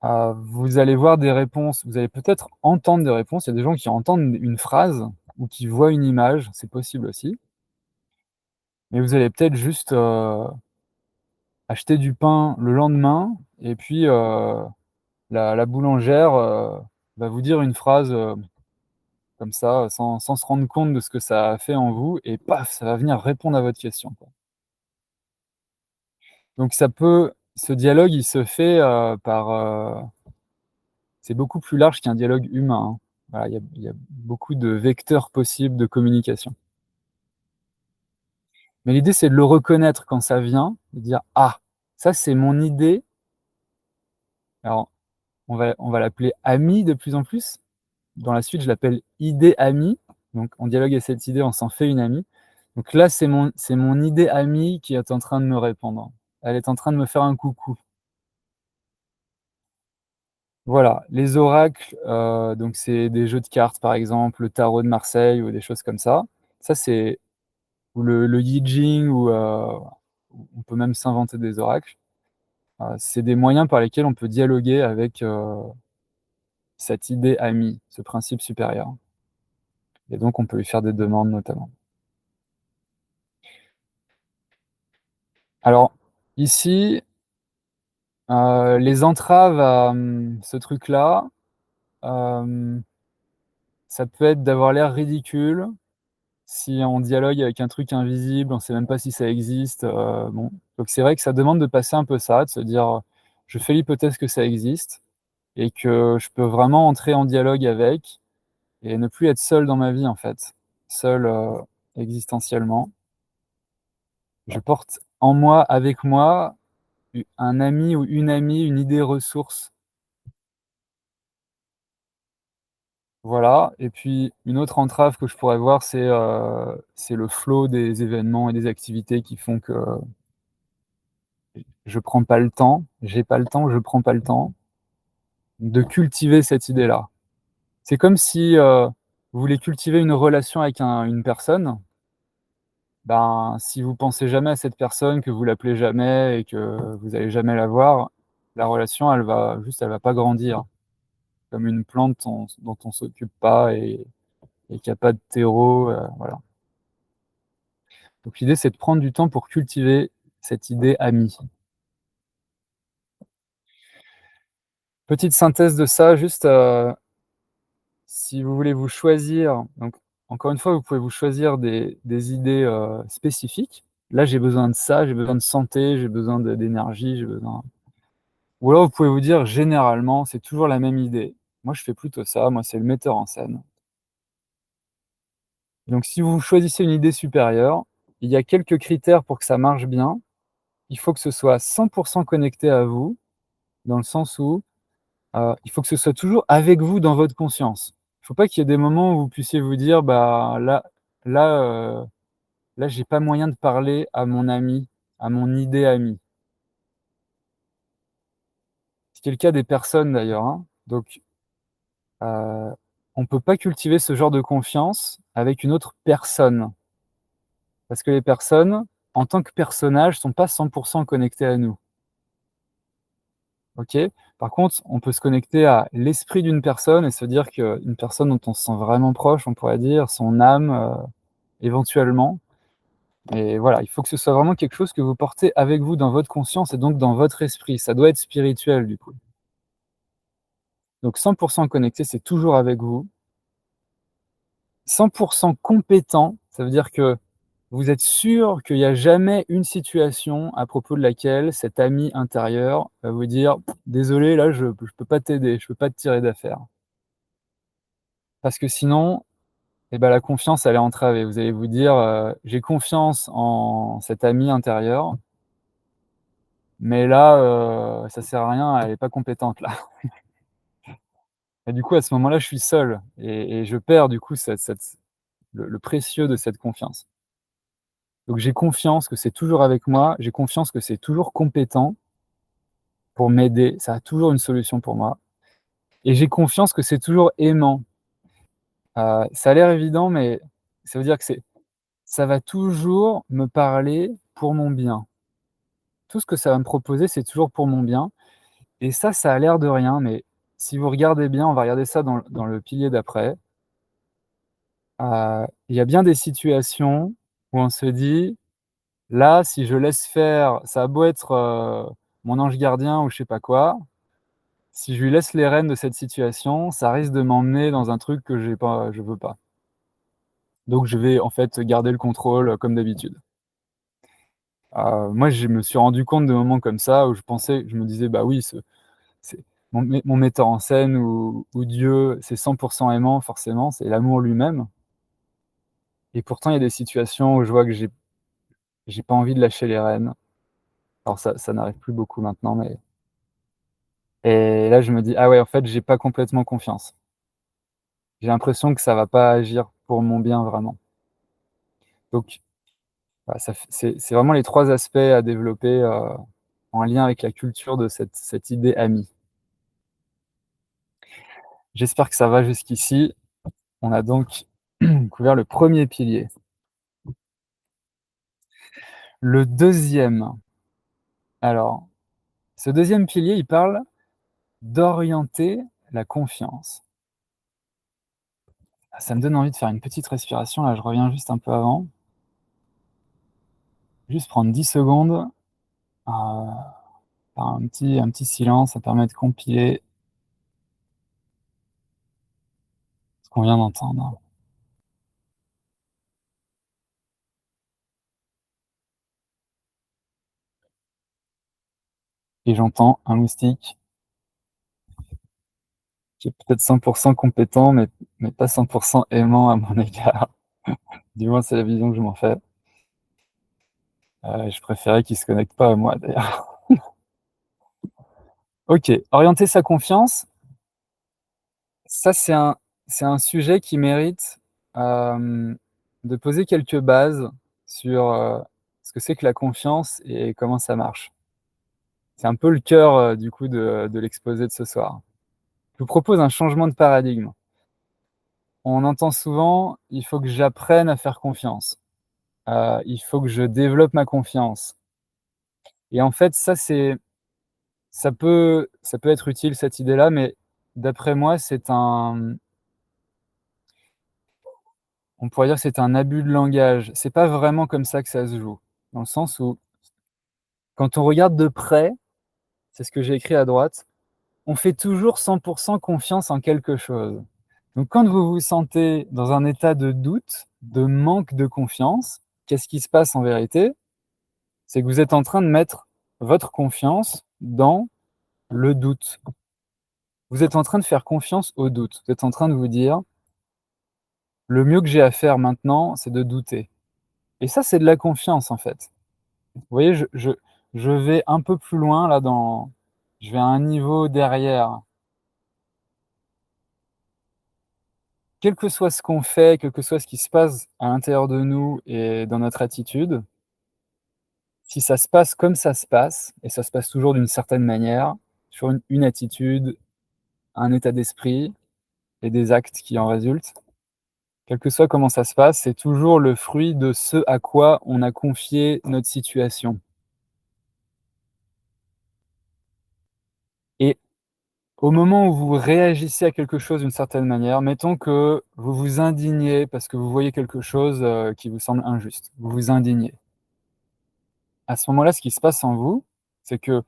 vous allez voir des réponses, vous allez peut-être entendre des réponses. Il y a des gens qui entendent une phrase ou qui voient une image, c'est possible aussi. mais vous allez peut-être juste, acheter du pain le lendemain et puis, la boulangère, va vous dire une phrase, comme ça, sans se rendre compte de ce que ça a fait en vous et paf, ça va venir répondre à votre question, quoi. Donc ça peut ce dialogue, il se fait, c'est beaucoup plus large qu'un dialogue humain, hein. Voilà, il y a beaucoup de vecteurs possibles de communication. Mais l'idée, c'est de le reconnaître quand ça vient, de dire: «Ah, ça, c'est mon idée». Alors, on va l'appeler «ami» de plus en plus. Dans la suite, je l'appelle «idée amie». Donc on dialogue avec cette idée, on s'en fait une amie. Donc là, c'est mon idée amie qui est en train de me répondre. Elle est en train de me faire un coucou. Voilà, les oracles, donc c'est des jeux de cartes, par exemple, le tarot de Marseille ou des choses comme ça. Ça, c'est ou le I Ching ou, on peut même s'inventer des oracles. C'est des moyens par lesquels on peut dialoguer avec, cette idée amie, ce principe supérieur et donc on peut lui faire des demandes notamment. Alors ici, les entraves à, ce truc-là, hem, ça peut être d'avoir l'air ridicule. Si on dialogue avec un truc invisible, on sait même pas si ça existe, bon. Donc c'est vrai que ça demande de passer un peu ça, de se dire: «Je fais l'hypothèse que ça existe et que je peux vraiment entrer en dialogue avec et ne plus être seul dans ma vie, en fait». Seul, existentiellement. Je porte en moi, avec moi, u un ami ou une amie, une idée ressource. Voilà et puis une autre entrave que je pourrais voir, c'est le flot des événements et des activités qui font que je prends pas le temps, j'ai pas le temps, je prends pas le temps de cultiver cette idée-là. C'est comme si, vous voulez cultiver une relation avec une personne, ben, si vous pensez jamais à cette personne, que vous l'appelez jamais et que vous allez jamais la voir, la relation elle va pas grandir. Comme une plante dont on s'occupe pas et qui a pas de terreau, voilà. Donc l'idée, c'est de prendre du temps pour cultiver cette idée amie. Petite synthèse de ça, juste, si vous voulez vous choisir donc encore une fois, vous pouvez vous choisir des idées, spécifiques. Là, j'ai besoin de ça, j'ai besoin de santé, j'ai besoin d'énergie, j'ai besoin ou alors vous pouvez vous dire: «Généralement, c'est toujours la même idée». Moi, je fais plutôt ça, moi, c'est le metteur en scène. Donc si vous choisissez une idée supérieure, il y a quelques critères pour que ça marche bien. Il faut que ce soit 100 connecté à vous, dans le sens où, il faut que ce soit toujours avec vous dans votre conscience. Il ne faut pas qu'il y ait des moments où vous puissiez vous dire: «Bah, là, là, j'ai pas moyen de parler à mon ami, à mon idée amie». Ce qui est le cas des personnes d'ailleurs, hein. Donc, heu, on ne peut pas cultiver ce genre de confiance avec une autre personne. Parce que les personnes, en tant que personnages, sont pas 100 connectées à nous. OK? Par contre, on peut se connecter à l'esprit d'une personne et se dire qu'une personne dont on se sent vraiment proche, on pourrait dire, son âme, éventuellement. Et voilà, il faut que ce soit vraiment quelque chose que vous portez avec vous dans votre conscience et donc dans votre esprit. Ça doit être spirituel, du coup. Donc 100 connecté, c'est toujours avec vous. 100 compétent, ça veut dire que vous êtes sûr qu'il y a jamais une situation à propos de laquelle cet ami intérieur va vous dire: «Désolé, là, je peux pas t'aider, je peux pas te tirer d'affaire». Parce que sinon, et bah, la confiance, elle est entravée. Vous allez vous dire, «J'ai confiance en cet ami intérieur, mais là, ça sert à rien, elle est pas compétente là». Et du coup, à ce moment-là, je suis seul et je perds du coup le précieux de cette confiance. Donc j'ai confiance que c'est toujours avec moi, j'ai confiance que c'est toujours compétent pour m'aider, ça a toujours une solution pour moi et j'ai confiance que c'est toujours aimant. Ça a l'air évident, mais ça veut dire que ça va toujours me parler pour mon bien. Tout ce que ça va me proposer, c'est toujours pour mon bien et ça a l'air de rien, mais si vous regardez bien, on va regarder ça dans le pilier d'après, il y a bien des situations où on se dit: Là, si je laisse faire, ça a beau être, mon ange gardien ou je sais pas quoi, si je lui laisse les rênes de cette situation, ça risque de m'emmener dans un truc que je veux pas. Donc je vais, en fait, garder le contrôle, comme d'habitude. Moi, je me suis rendu compte de moments comme ça où je me disais: «Bah oui, c'est mon metteur en scène ou Dieu, c'est 100 aimant forcément, c'est l'amour lui-même». Et pourtant, il y a des situations où je vois que j'ai pas envie de lâcher les rênes. Alors ça n'arrive plus beaucoup maintenant, mais et là, je me dis: «Ah ouais, en fait, j'ai pas complètement confiance». J'ai l'impression que ça va pas agir pour mon bien vraiment. Donc voilà, ça f c'est vraiment les 3 aspects à développer, en lien avec la culture de cette idée amie. J'espère que ça va jusqu'ici. On a donc couvert le premier pilier. Le deuxième, alors, ce deuxième pilier, il parle d'orienter la confiance. Ah, ça me donne envie de faire une petite respiration, là, je reviens juste un peu avant. Juste prendre 10 secondes, faire un petit silence, ça permet de compiler ce qu'on vient d'entendre. Et j'entends un moustique qui est peut-être 100 compétent, mais pas 100 aimant à mon égard. Du moins, c'est la vision que je m'en fais. Je préférais qu'il se connecte pas à moi, d'ailleurs. OK, orienter sa confiance, ça, c'est un sujet qui mérite, hem, de poser quelques bases sur, ce que c'est que la confiance et comment ça marche. C'est un peu le cœur, du coup, de l'exposé de ce soir. Je vous propose un changement de paradigme. On entend souvent: «Il faut que j'apprenne à faire confiance. Il faut que je développe ma confiance». Et en fait, ça peut être utile cette idée-là, mais d'après moi, on pourrait dire que c'est un abus de langage. C'est pas vraiment comme ça que ça se joue. Dans le sens où, quand on regarde de près, c'est ce que j'ai écrit à droite, on fait toujours 100 confiance en quelque chose. Donc quand vous vous sentez dans un état de doute, de manque de confiance, qu'est-ce qui se passe en vérité? C'est que vous êtes en train de mettre votre confiance dans le doute. Vous êtes en train de faire confiance au doute. Vous êtes en train de vous dire: «Le mieux que j'ai à faire maintenant, c'est de douter». Et ça, c'est de la confiance, en fait. Vous voyez, je vais un peu plus loin là je vais à un niveau derrière. Quel que soit ce qu'on fait, quel que soit ce qui se passe à l'intérieur de nous et dans notre attitude, si ça se passe comme ça se passe, et ça se passe toujours d'une certaine manière, sur une attitude, un état d'esprit et des actes qui en résultent, quel que soit comment ça se passe, c'est toujours le fruit de ce à quoi on a confié notre situation. Et au moment où vous réagissez à quelque chose d'une certaine manière, mettons que vous vous indignez parce que vous voyez quelque chose, qui vous semble injuste. Vous vous indignez. À ce moment-là, ce qui se passe en vous, c'est que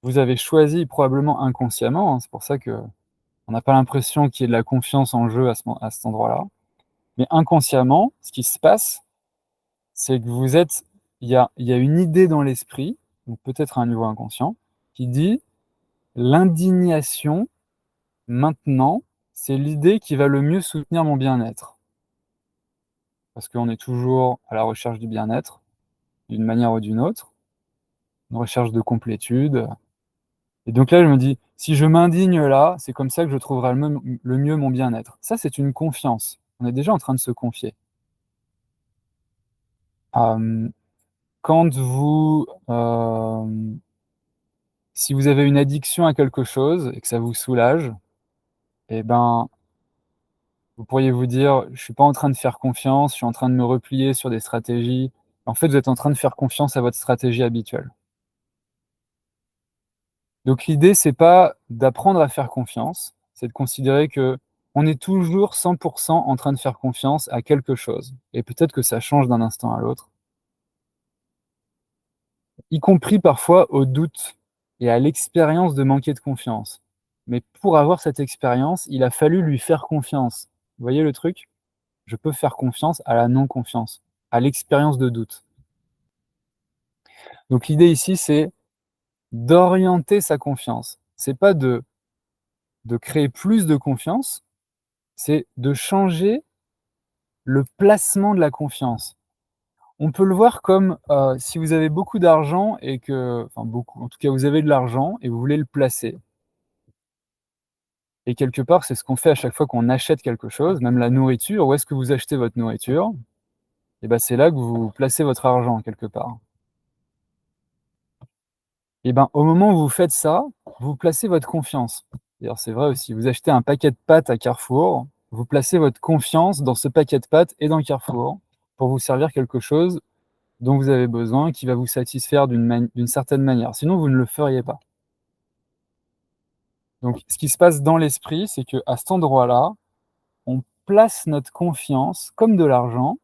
vous avez choisi probablement inconsciemment, hein, c'est pour ça qu'on n'a pas l'impression qu'il y ait de la confiance en jeu à cet endroit-là. Mais inconsciemment, ce qui se passe, c'est que il y a une idée dans l'esprit, donc peut-être à un niveau inconscient, qui dit: «L'indignation, maintenant, c'est l'idée qui va le mieux soutenir mon bien-être». Parce qu'on est toujours à la recherche du bien-être, d'une manière ou d'une autre, une recherche de complétude, et donc là, je me dis: «Si je m'indigne là, c'est comme ça que je trouverai le mieux mon bien-être». Ça, c'est une confiance. On est déjà en train de se confier. Hem, quand si vous avez une addiction à quelque chose et que ça vous soulage, et ben, vous pourriez vous dire: «Je suis pas en train de faire confiance, je suis en train de me replier sur des stratégies». En fait, vous êtes en train de faire confiance à votre stratégie habituelle. Donc l'idée, c'est pas d'apprendre à faire confiance, c'est de considérer qu'on est toujours 100 en train de faire confiance à quelque chose, et peut-être que ça change d'un instant à l'autre. y compris parfois au doute et à l'expérience de manquer de confiance. Mais pour avoir cette expérience, il a fallu lui faire confiance. Vous voyez le truc? Je peux faire confiance à la non-confiance, à l'expérience de doute. Donc l'idée ici, c'est d'orienter sa confiance. C'est pas de créer plus de confiance, c'est de changer le placement de la confiance. On peut le voir comme, si vous avez beaucoup d'argent et que enfin beaucoup, en tout cas vous avez de l'argent et vous voulez le placer et quelque part, c'est ce qu'on fait à chaque fois qu'on achète quelque chose, même la nourriture. Où est-ce que vous achetez votre nourriture? Et ben, c'est là que vous placez votre argent quelque part. Et ben, au moment où vous faites ça, vous placez votre confiance. D'ailleurs, c'est vrai aussi, vous achetez un paquet de pâtes à Carrefour, vous placez votre confiance dans ce paquet de pâtes et dans Carrefour pour vous servir quelque chose dont vous avez besoin, qui va vous satisfaire d'une certaine manière. Sinon, vous ne le feriez pas. Donc, ce qui se passe dans l'esprit, c'est qu'à cet endroit-là, on place notre confiance comme de l'argent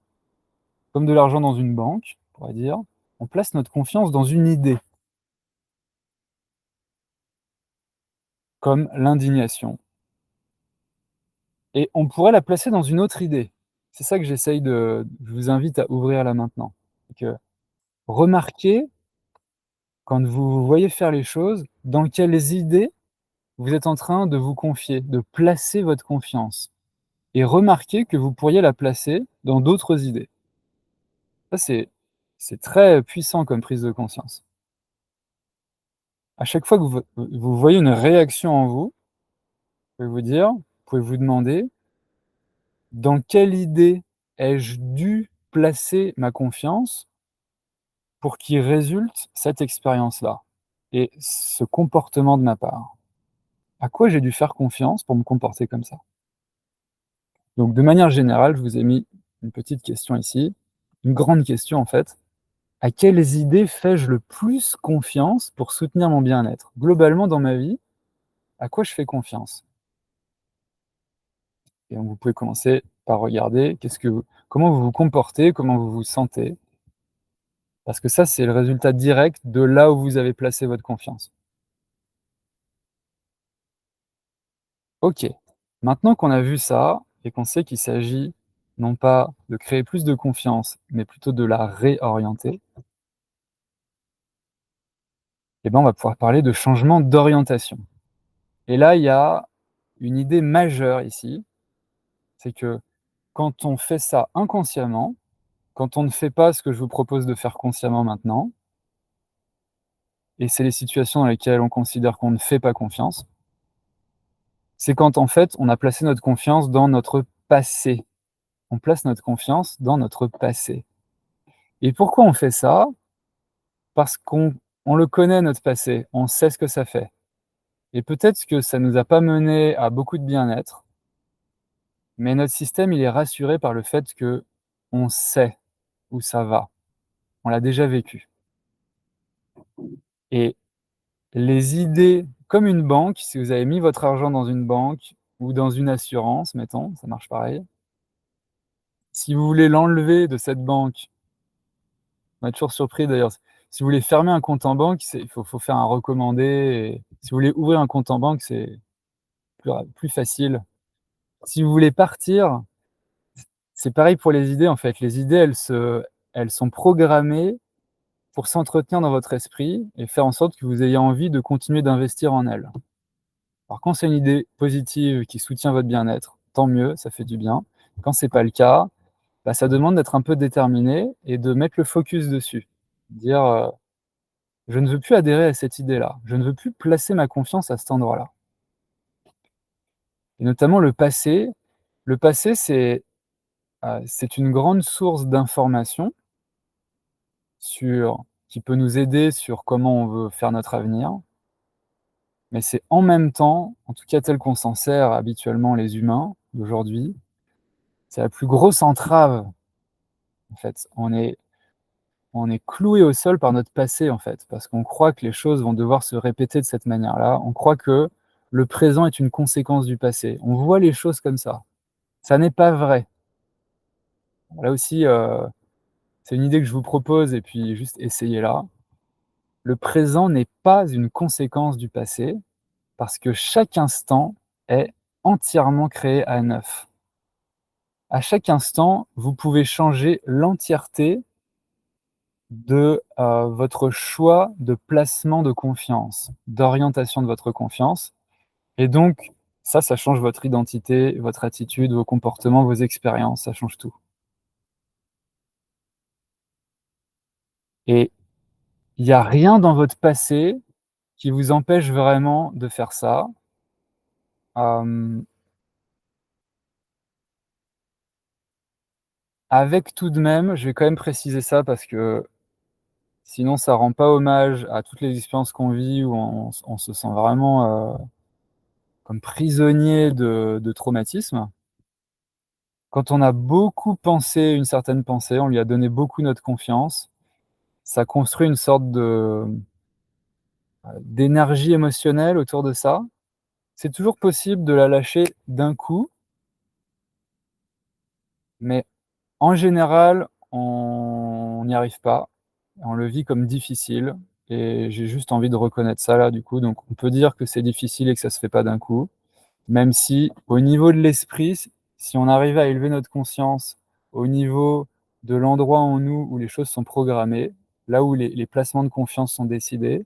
dans une banque, on pourrait dire. On place notre confiance dans une idée, comme l'indignation. Et on pourrait la placer dans une autre idée. C'est ça que je vous invite à ouvrir là maintenant. C'est que remarquez, quand vous vous voyez faire les choses, dans quelles idées vous êtes en train de vous confier, de placer votre confiance. Et remarquez que vous pourriez la placer dans d'autres idées. Ça, c'est très puissant comme prise de conscience. À chaque fois que vous voyez une réaction en vous, vous pouvez vous demander: «Dans quelle idée ai-je dû placer ma confiance pour qu'il résulte cette expérience-là et ce comportement de ma part? À quoi j'ai dû faire confiance pour me comporter comme ça?» Donc de manière générale, je vous ai mis une petite question ici, une grande question en fait. À quelles idées fais-je le plus confiance pour soutenir mon bien-être? Globalement dans ma vie, à quoi je fais confiance? Et donc vous pouvez commencer par regarder comment vous vous comportez, comment vous vous sentez, parce que ça, c'est le résultat direct de là où vous avez placé votre confiance. OK. Maintenant qu'on a vu ça et qu'on sait qu'il s'agit non pas de créer plus de confiance, mais plutôt de la réorienter, eh ben, on va pouvoir parler de changement d'orientation. Et là, il y a une idée majeure ici, c'est que quand on fait ça inconsciemment, quand on ne fait pas ce que je vous propose de faire consciemment maintenant, et c'est les situations dans lesquelles on considère qu'on ne fait pas confiance, c'est quand en fait on a placé notre confiance dans notre passé. On place notre confiance dans notre passé. Et pourquoi on fait ça? Parce qu'on le connaît notre passé, on sait ce que ça fait. Et peut-être que ça nous a pas mené à beaucoup de bien-être, mais notre système, il est rassuré par le fait que on sait où ça va. On l'a déjà vécu. Et les idées comme une banque, si vous avez mis votre argent dans une banque ou dans une assurance, mettons, ça marche pareil. Si vous voulez l'enlever de cette banque, on est toujours surpris d'ailleurs, si vous voulez fermer un compte en banque, il faut faire un recommandé et si vous voulez ouvrir un compte en banque, c'est plus facile. Si vous voulez partir, c'est pareil pour les idées en fait. Les idées, elles sont programmées pour s'entretenir dans votre esprit et faire en sorte que vous ayez envie de continuer d'investir en elles. Alors quand c'est une idée positive qui soutient votre bien-être, tant mieux, ça fait du bien. Quand c'est pas le cas, bah, ça demande d'être un peu déterminé et de mettre le focus dessus. Dire, «Je ne veux plus adhérer à cette idée-là. Je ne veux plus placer ma confiance à cet endroit-là» et notamment le passé. Le passé, c'est une grande source d'informations qui peut nous aider sur comment on veut faire notre avenir, mais c'est en même temps, en tout cas tel qu'on s'en sert habituellement les humains d'aujourd'hui, c'est la plus grosse entrave, en fait. On est cloué au sol par notre passé, en fait, parce qu'on croit que les choses vont devoir se répéter de cette manière-là. On croit que le présent est une conséquence du passé. On voit les choses comme ça. Ça n'est pas vrai. Là aussi, c'est une idée que je vous propose et puis juste essayez-la. le présent n'est pas une conséquence du passé, parce que chaque instant est entièrement créé à neuf. À chaque instant, vous pouvez changer l'entièreté de, votre choix de placement de confiance, d'orientation de votre confiance et donc ça change votre identité, votre attitude, vos comportements, vos expériences, ça change tout et il y a rien dans votre passé qui vous empêche vraiment de faire ça. Hem, Avec tout de même, je vais quand même préciser ça parce que sinon ça rend pas hommage à toutes les expériences qu'on vit où on se sent vraiment, comme prisonnier de traumatismes. Quand on a beaucoup pensé une certaine pensée, on lui a donné beaucoup notre confiance, ça construit une sorte d'énergie émotionnelle autour de ça. C'est toujours possible de la lâcher d'un coup, mais en général, on n'y arrive pas. On le vit comme difficile et j'ai juste envie de reconnaître ça là, du coup, donc on peut dire que c'est difficile et que ça se fait pas d'un coup. Même si au niveau de l'esprit, si on arrivait à élever notre conscience au niveau de l'endroit en nous où les choses sont programmées, là où les placements de confiance sont décidés,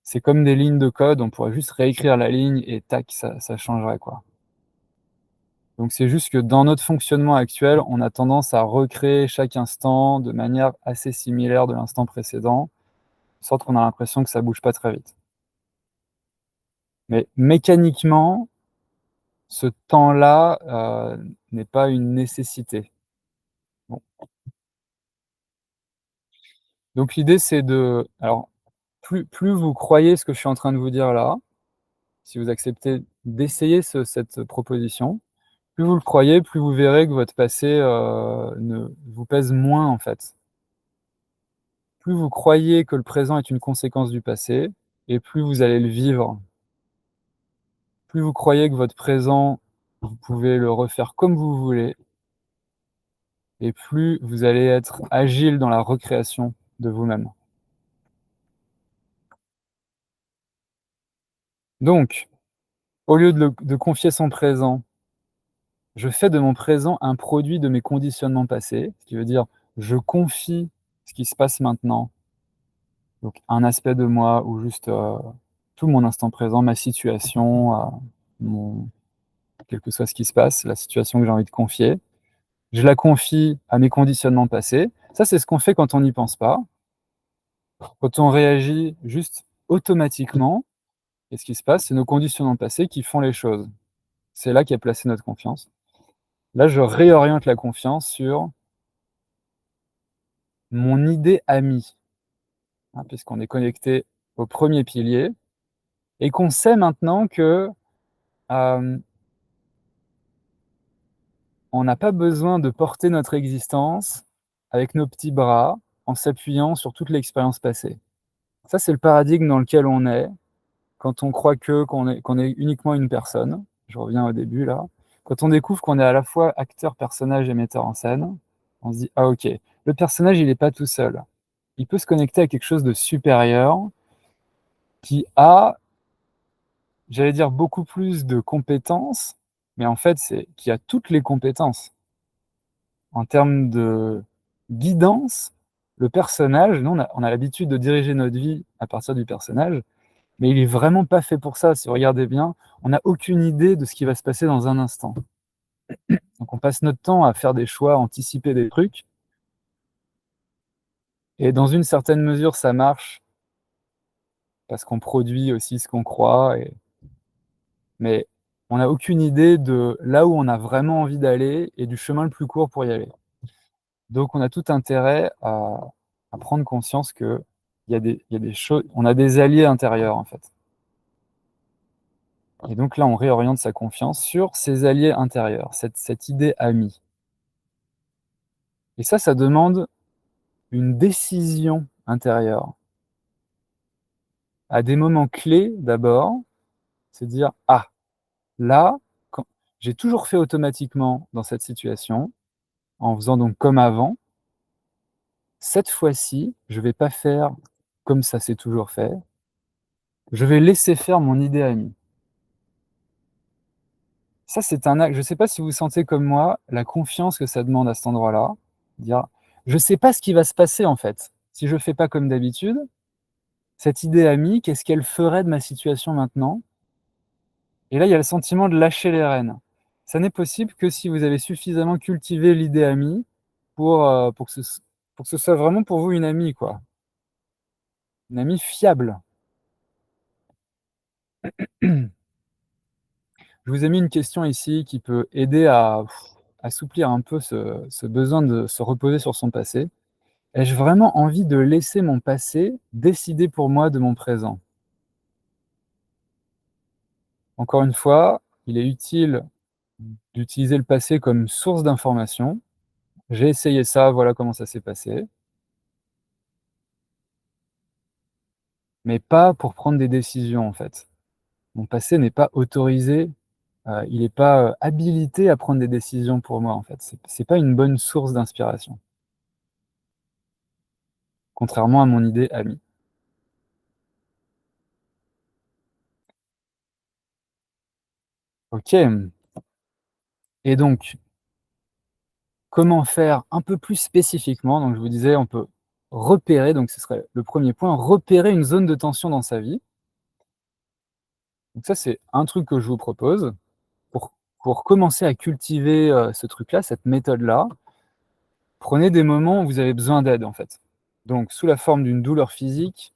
c'est comme des lignes de code, on pourrait juste réécrire la ligne et tac, ça changerait, quoi. Donc c'est juste que dans notre fonctionnement actuel, on a tendance à recréer chaque instant de manière assez similaire de l'instant précédent, de sorte qu'on a l'impression que ça bouge pas très vite. Mais mécaniquement, ce temps-là, n'est pas une nécessité. Bon, donc l'idée c'est de alors plus vous croyez ce que je suis en train de vous dire là, si vous acceptez d'essayer cette proposition, plus vous le croyez, plus vous verrez que votre passé, ne vous pèse moins en fait. Plus vous croyez que le présent est une conséquence du passé et plus vous allez le vivre. Plus vous croyez que votre présent, vous pouvez le refaire comme vous voulez et plus vous allez être agile dans la recréation de vous-même. Donc, au lieu de confier son présent, je fais de mon présent un produit de mes conditionnements passés, ce qui veut dire je confie ce qui se passe maintenant, donc un aspect de moi ou juste, tout mon instant présent, ma situation, mon quel que soit ce qui se passe, la situation que j'ai envie de confier. Je la confie à mes conditionnements passés. Ça, c'est ce qu'on fait quand on n'y pense pas. Quand on réagit juste automatiquement, et ce qui se passe, c'est nos conditionnements passés qui font les choses. C'est là qu'est placée notre confiance. Là, je réoriente la confiance sur mon idée amie, hein, puisqu'on est connecté au premier pilier et qu'on sait maintenant que, hem, on n'a pas besoin de porter notre existence avec nos petits bras, en s'appuyant sur toute l'expérience passée. Ça, c'est le paradigme dans lequel on est quand on croit qu'on est uniquement une personne. Je reviens au début là. Quand on découvre qu'on est à la fois acteur, personnage et metteur en scène, on se dit: «Ah OK, le personnage, il est pas tout seul. Il peut se connecter à quelque chose de supérieur qui a, j'allais dire, beaucoup plus de compétences, mais en fait, c'est qui a toutes les compétences. En termes de guidance, le personnage, nous, on a l'habitude de diriger notre vie à partir du personnage, mais il est vraiment pas fait pour ça. Si vous regardez bien, on n'a aucune idée de ce qui va se passer dans un instant. Donc on passe notre temps à faire des choix, anticiper des trucs et dans une certaine mesure, ça marche parce qu'on produit aussi ce qu'on croit mais on n'a aucune idée de là où on a vraiment envie d'aller et du chemin le plus court pour y aller. Donc on a tout intérêt à prendre conscience qu'il y a des choses on a des alliés intérieurs, en fait et donc là, on réoriente sa confiance sur ses alliés intérieurs, cette idée amie et ça demande une décision intérieure. À des moments clés, d'abord, c'est dire: «Ah, là, quand» j'ai toujours fait automatiquement dans cette situation, en faisant donc comme avant. Cette fois-ci, je vais pas faire comme ça s'est toujours fait, je vais laisser faire mon idée amie. Ça, c'est un acte je ne sais pas si vous sentez comme moi la confiance que ça demande à cet endroit-là. Dire: «Je ne sais pas ce qui va se passer, en fait. Si je ne fais pas comme d'habitude, cette idée amie, qu'est-ce qu'elle ferait de ma situation maintenant?» Et là, il y a le sentiment de lâcher les rênes. Ça n'est possible que si vous avez suffisamment cultivé l'idée amie pour que ce soit vraiment pour vous une amie, quoi. Une amie fiable. Je vous ai mis une question ici qui peut aider à assouplir un peu ce besoin de se reposer sur son passé. Ai-je vraiment envie de laisser mon passé décider pour moi de mon présent? Encore une fois, il est utile d'utiliser le passé comme source d'information. J'ai essayé ça, voilà comment ça s'est passé, mais pas pour prendre des décisions, en fait. Mon passé n'est pas autorisé, il n'est pas, habilité à prendre des décisions pour moi, en fait. C'est pas une bonne source d'inspiration, contrairement à mon idée amie. OK, et donc comment faire un peu plus spécifiquement? Donc je vous disais, on peut repérer, donc ce serait le premier point, repérer une zone de tension dans sa vie. Donc ça, c'est un truc que je vous propose pour commencer à cultiver, ce truc-là, cette méthode-là. Prenez des moments où vous avez besoin d'aide, en fait. Donc sous la forme d'une douleur physique,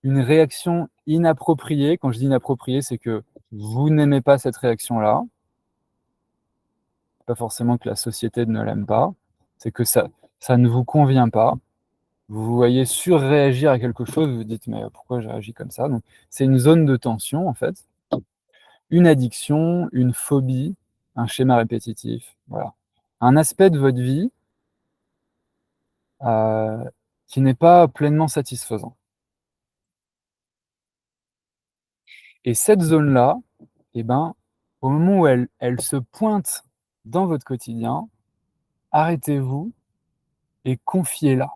une réaction inappropriée. Quand je dis inappropriée, c'est que vous n'aimez pas cette réaction-là, pas forcément que la société ne l'aime pas, c'est que ça ne vous convient pas. Vous vous voyez surréagir à quelque chose, vous vous dites: «Mais pourquoi j'ai réagi comme ça?» Donc c'est une zone de tension, en fait. Une addiction, une phobie, un schéma répétitif, voilà. Un aspect de votre vie, heu, qui n'est pas pleinement satisfaisant, et cette zone-là, et ben, au moment où elle se pointe dans votre quotidien, arrêtez-vous et confiez-la.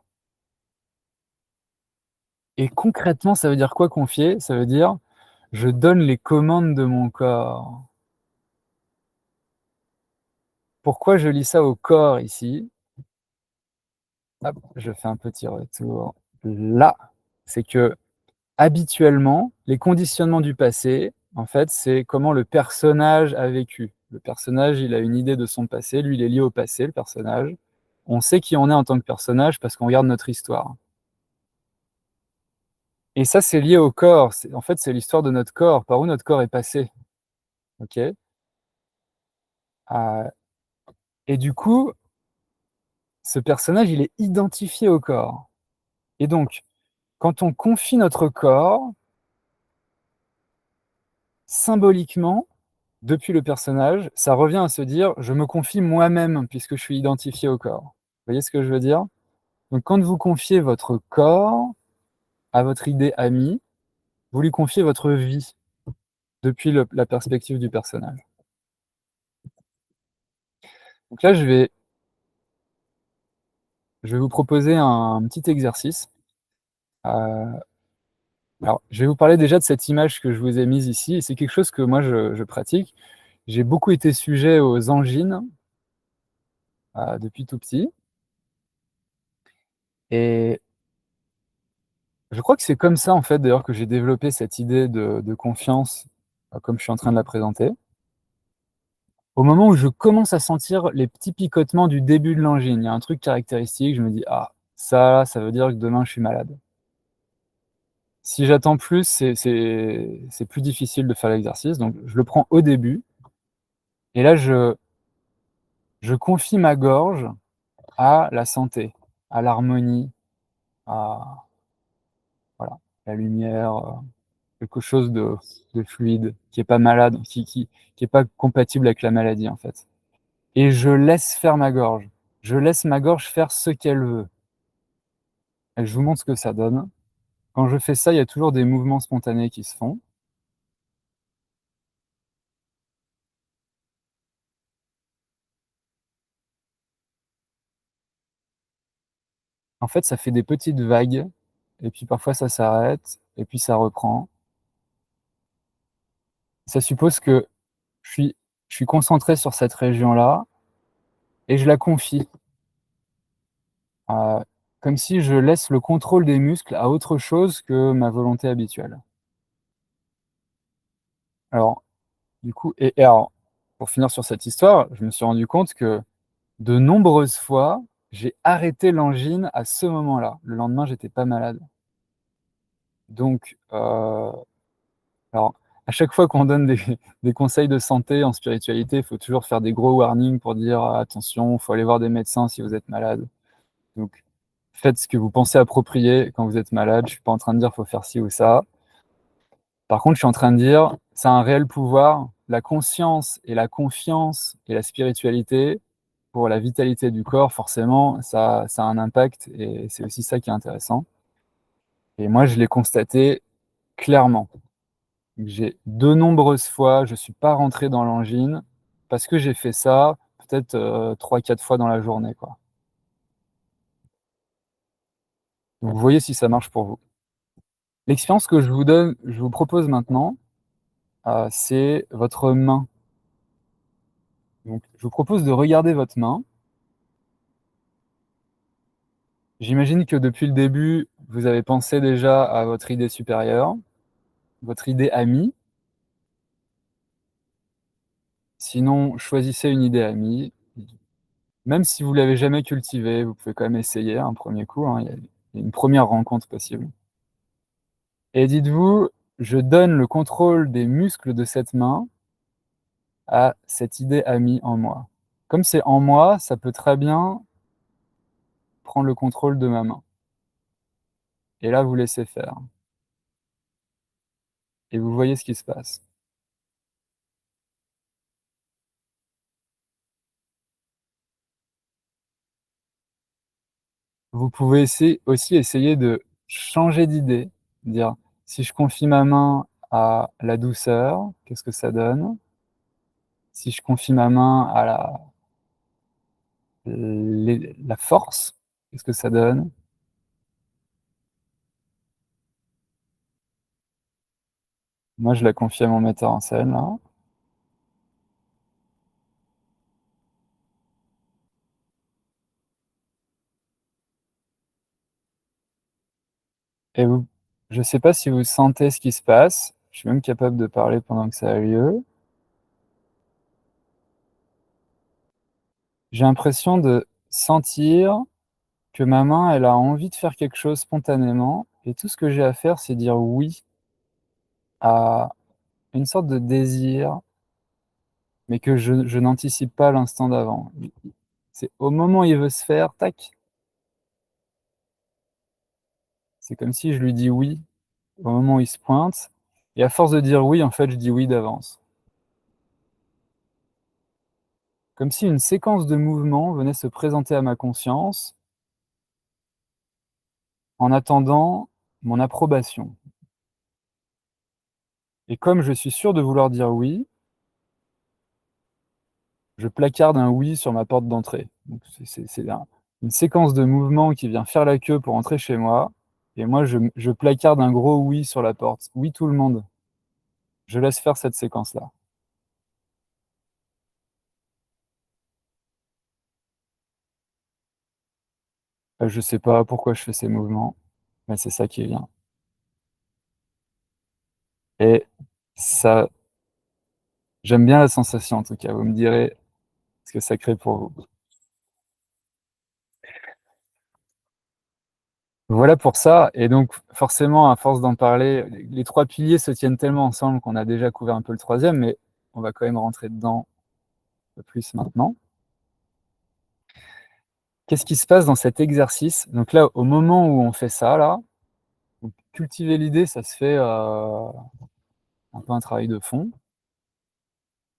Et concrètement, ça veut dire quoi confier? Ça veut dire: «Je donne les commandes de mon corps». Pourquoi je lis ça au corps ici? Hop, je fais un petit retour là. C'est que habituellement, les conditionnements du passé, en fait, c'est comment le personnage a vécu. Le personnage, il a une idée de son passé, lui, il est lié au passé, le personnage. On sait qui on est en tant que personnage parce qu'on regarde notre histoire. Et ça, c'est lié au corps. En fait, c'est l'histoire de notre corps, par où notre corps est passé. OK? Euh, et du coup, ce personnage, il est identifié au corps. Et donc, quand on confie notre corps, symboliquement, depuis le personnage, ça revient à se dire: «Je me confie moi-même puisque je suis identifié au corps». Vous voyez ce que je veux dire? Donc quand vous confiez votre corps à votre idée amie, vous lui confiez votre vie depuis la perspective du personnage. Donc là, je vais vous proposer un petit exercice. Heu, alors je vais vous parler déjà de cette image que je vous ai mise ici, et c'est quelque chose que moi je pratique. J'ai beaucoup été sujet aux angines, depuis tout petit, et je crois que c'est comme ça, en fait, d'ailleurs, que j'ai développé cette idée de confiance, comme je suis en train de la présenter. Au moment où je commence à sentir les petits picotements du début de l'angine, il y a un truc caractéristique, je me dis: «Ah, ça veut dire que demain je suis malade». Si j'attends plus, c'est plus difficile de faire l'exercice, donc je le prends au début, et là je confie ma gorge à la santé, à l'harmonie, à voilà, la lumière, quelque chose de fluide, qui est pas malade, qui est pas compatible avec la maladie, en fait, et je laisse faire ma gorge. Je laisse ma gorge faire ce qu'elle veut, et je vous montre ce que ça donne. Quand je fais ça, il y a toujours des mouvements spontanés qui se font. En fait, ça fait des petites vagues, et puis parfois ça s'arrête, et puis ça reprend. Ça suppose que je suis je suis concentré sur cette région-là et je la confie, comme si je laisse le contrôle des muscles à autre chose que ma volonté habituelle. Alors, du coup et alors, pour finir sur cette histoire, je me suis rendu compte que de nombreuses fois, j'ai arrêté l'angine à ce moment-là. Le lendemain, j'étais pas malade. Donc, alors, à chaque fois qu'on donne des des conseils de santé en spiritualité, il faut toujours faire des gros warnings pour dire: «Ah, attention, il faut aller voir des médecins si vous êtes malade». Donc, faites ce que vous pensez approprié quand vous êtes malade. Je suis pas en train de dire: «Faut faire ci ou ça». Par contre, je suis en train de dire: «Ça a un réel pouvoir». La conscience et la confiance et la spiritualité, pour la vitalité du corps, forcément, ça a un impact et c'est aussi ça qui est intéressant et moi, je l'ai constaté clairement. J'ai de nombreuses fois, je suis pas rentré dans l'angine parce que j'ai fait ça peut-être, 3-4 fois dans la journée, quoi. Donc vous voyez si ça marche pour vous. L'expérience que je vous propose maintenant, c'est votre main. Donc je vous propose de regarder votre main. J'imagine que depuis le début, vous avez pensé déjà à votre idée supérieure, votre idée amie. Sinon, choisissez une idée amie. Même si vous l'avez jamais cultivée, vous pouvez quand même essayer un premier coup, hein, il y a une première rencontre possible. Et dites-vous: «Je donne le contrôle des muscles de cette main à cette idée amie en moi». Comme c'est en moi, ça peut très bien prendre le contrôle de ma main. Et là, vous laissez faire et vous voyez ce qui se passe. Vous pouvez essayer de changer d'idée, dire: «Si je confie ma main à la douceur, qu'est-ce que ça donne? Si je confie ma main à la force, qu'est-ce que ça donne?» Moi, je la confie à mon metteur en scène, là. Et vous je sais pas si vous sentez ce qui se passe, je suis même capable de parler pendant que ça a lieu. J'ai l'impression de sentir que ma main, elle a envie de faire quelque chose spontanément et tout ce que j'ai à faire, c'est dire «oui» à une sorte de désir, mais que je n'anticipe pas l'instant d'avant. C'est au moment où il veut se faire, tac, c'est comme si je lui dis «oui» au moment où il se pointe et à force de dire «oui», en fait, je dis «oui» d'avance. Comme si une séquence de mouvements venait se présenter à ma conscience en attendant mon approbation. Et comme je suis sûr de vouloir dire «oui», je placarde un «oui» sur ma porte d'entrée. Donc c'est une séquence de mouvements qui vient faire la queue pour entrer chez moi et moi je placarde un gros «oui» sur la porte. «Oui, tout le monde». Je laisse faire cette séquence-là. Je sais pas pourquoi je fais ces mouvements, mais c'est ça qui vient et ça j'aime bien la sensation en tout cas. Vous me direz ce que ça crée pour vous. Voilà pour ça et donc forcément à force d'en parler, les 3 piliers se tiennent tellement ensemble qu'on a déjà couvert un peu le troisième, mais on va quand même rentrer dedans un peu plus maintenant. Qu'est-ce qui se passe dans cet exercice? Donc là, au moment où on fait ça là, donc cultiver l'idée, ça se fait, un peu un travail de fond.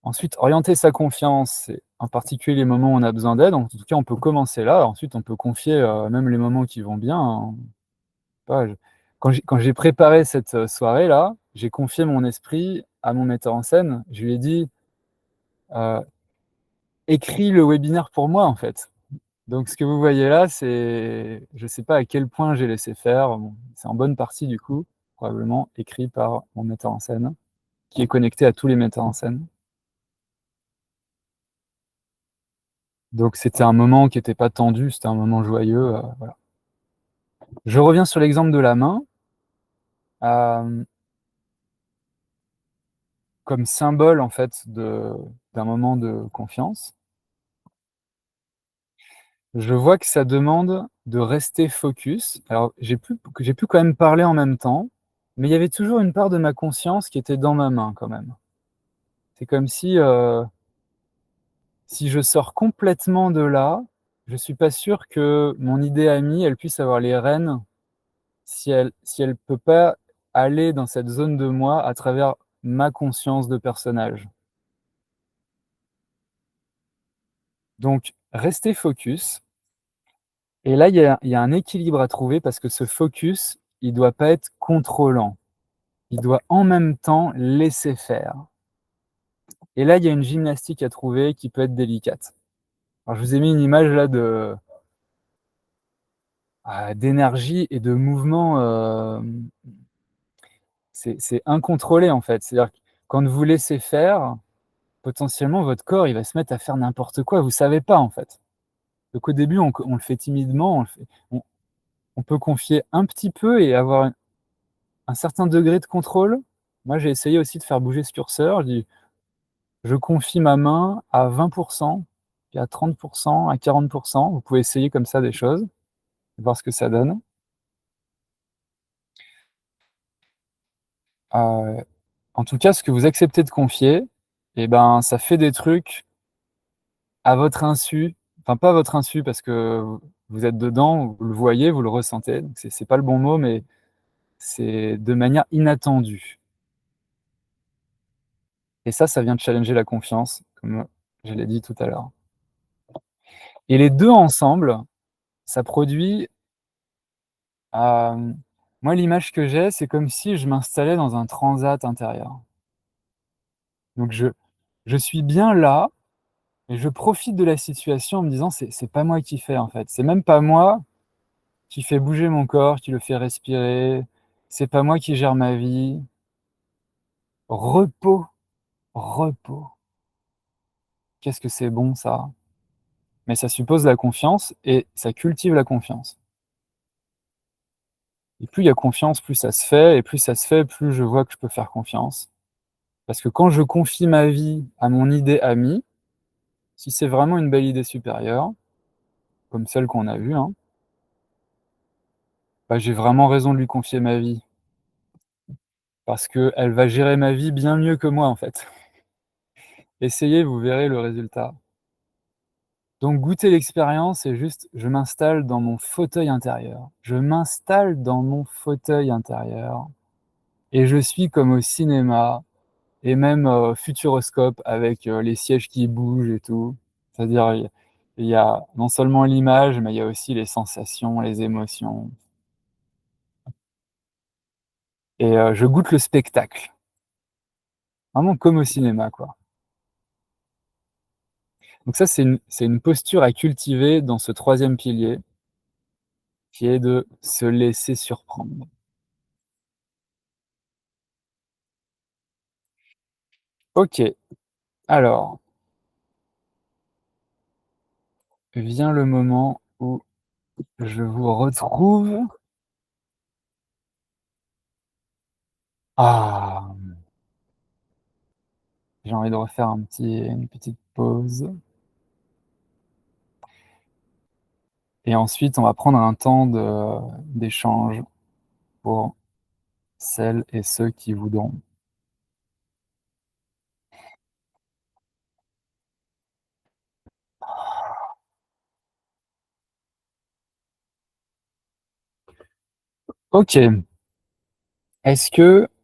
Ensuite, orienter sa confiance, c'est en particulier les moments où on a besoin d'aide. En tout cas, on peut commencer là. Ensuite, on peut confier, même les moments qui vont bien, hein. Pas je quand j'ai préparé cette, soirée-là, j'ai confié mon esprit à mon metteur en scène. Je lui ai dit: «Écris le webinaire pour moi, en fait». Donc ce que vous voyez là, c'est je ne sais pas à quel point j'ai laissé faire, bon, c'est en bonne partie du coup, probablement écrit par mon metteur en scène, qui est connecté à tous les metteurs en scène. Donc c'était un moment qui était pas tendu, c'était un moment joyeux, voilà. Je reviens sur l'exemple de la main, comme symbole en fait d'un moment de confiance. Je vois que ça demande de rester focus. Alors j'ai pu quand même parler en même temps, mais il y avait toujours une part de ma conscience qui était dans ma main quand même. C'est comme si je sors complètement de là, je suis pas sûr que mon idée amie, elle puisse avoir les rênes si elle peut pas aller dans cette zone de moi à travers ma conscience de personnage. Donc rester focus et là il y a un équilibre à trouver parce que ce focus, il doit pas être contrôlant. Il doit en même temps laisser faire et là, il y a une gymnastique à trouver qui peut être délicate. Alors je vous ai mis une image là d'énergie et de mouvement, c'est incontrôlé en fait. C'est-à-dire que quand vous laissez faire, potentiellement votre corps, il va se mettre à faire n'importe quoi, vous savez pas en fait. Donc au début, on le fait timidement, on peut confier un petit peu et avoir un certain degré de contrôle. Moi, j'ai essayé aussi de faire bouger ce curseur. Je confie ma main à 20%, puis à 30%, à 40%. Vous pouvez essayer comme ça des choses, voir ce que ça donne. Euh, En tout cas, ce que vous acceptez de confier, eh ben, ça fait des trucs à votre insu. Enfin, pas à votre insu parce que vous êtes dedans, vous le voyez, vous le ressentez. Donc, c'est pas le bon mot, mais c'est de manière inattendue. Et ça vient de challenger la confiance, comme je l'ai dit tout à l'heure. Et les deux ensemble, ça produit. Moi, l'image que j'ai, c'est comme si je m'installais dans un transat intérieur. Donc, je suis bien là, et je profite de la situation en me disant, c'est pas moi qui fais en fait. C'est même pas moi qui fais bouger mon corps, qui le fait respirer. C'est pas moi qui gère ma vie. Repos, repos. Qu'est-ce que c'est bon ça? Mais ça suppose la confiance et ça cultive la confiance. Et plus il y a confiance, plus ça se fait, et plus ça se fait, plus je vois que je peux faire confiance. Parce que quand je confie ma vie à mon idée amie, si c'est vraiment une belle idée supérieure, comme celle qu'on a vue, hein, bah, j'ai vraiment raison de lui confier ma vie. Parce qu'elle va gérer ma vie bien mieux que moi, en fait. Essayez, vous verrez le résultat. Donc goûter l'expérience, c'est juste, je m'installe dans mon fauteuil intérieur. Je m'installe dans mon fauteuil intérieur et je suis comme au cinéma et même Futuroscope avec les sièges qui bougent et tout. C'est-à-dire, il y a non seulement l'image, mais il y a aussi les sensations, les émotions. Et je goûte le spectacle. Vraiment comme au cinéma, quoi. Donc ça, c'est une posture à cultiver dans ce troisième pilier, qui est de se laisser surprendre. Ok, alors, vient le moment où je vous retrouve. Ah, j'ai envie de refaire une petite pause. Et ensuite, on va prendre un temps d'échange pour celles et ceux qui voudront. Ok,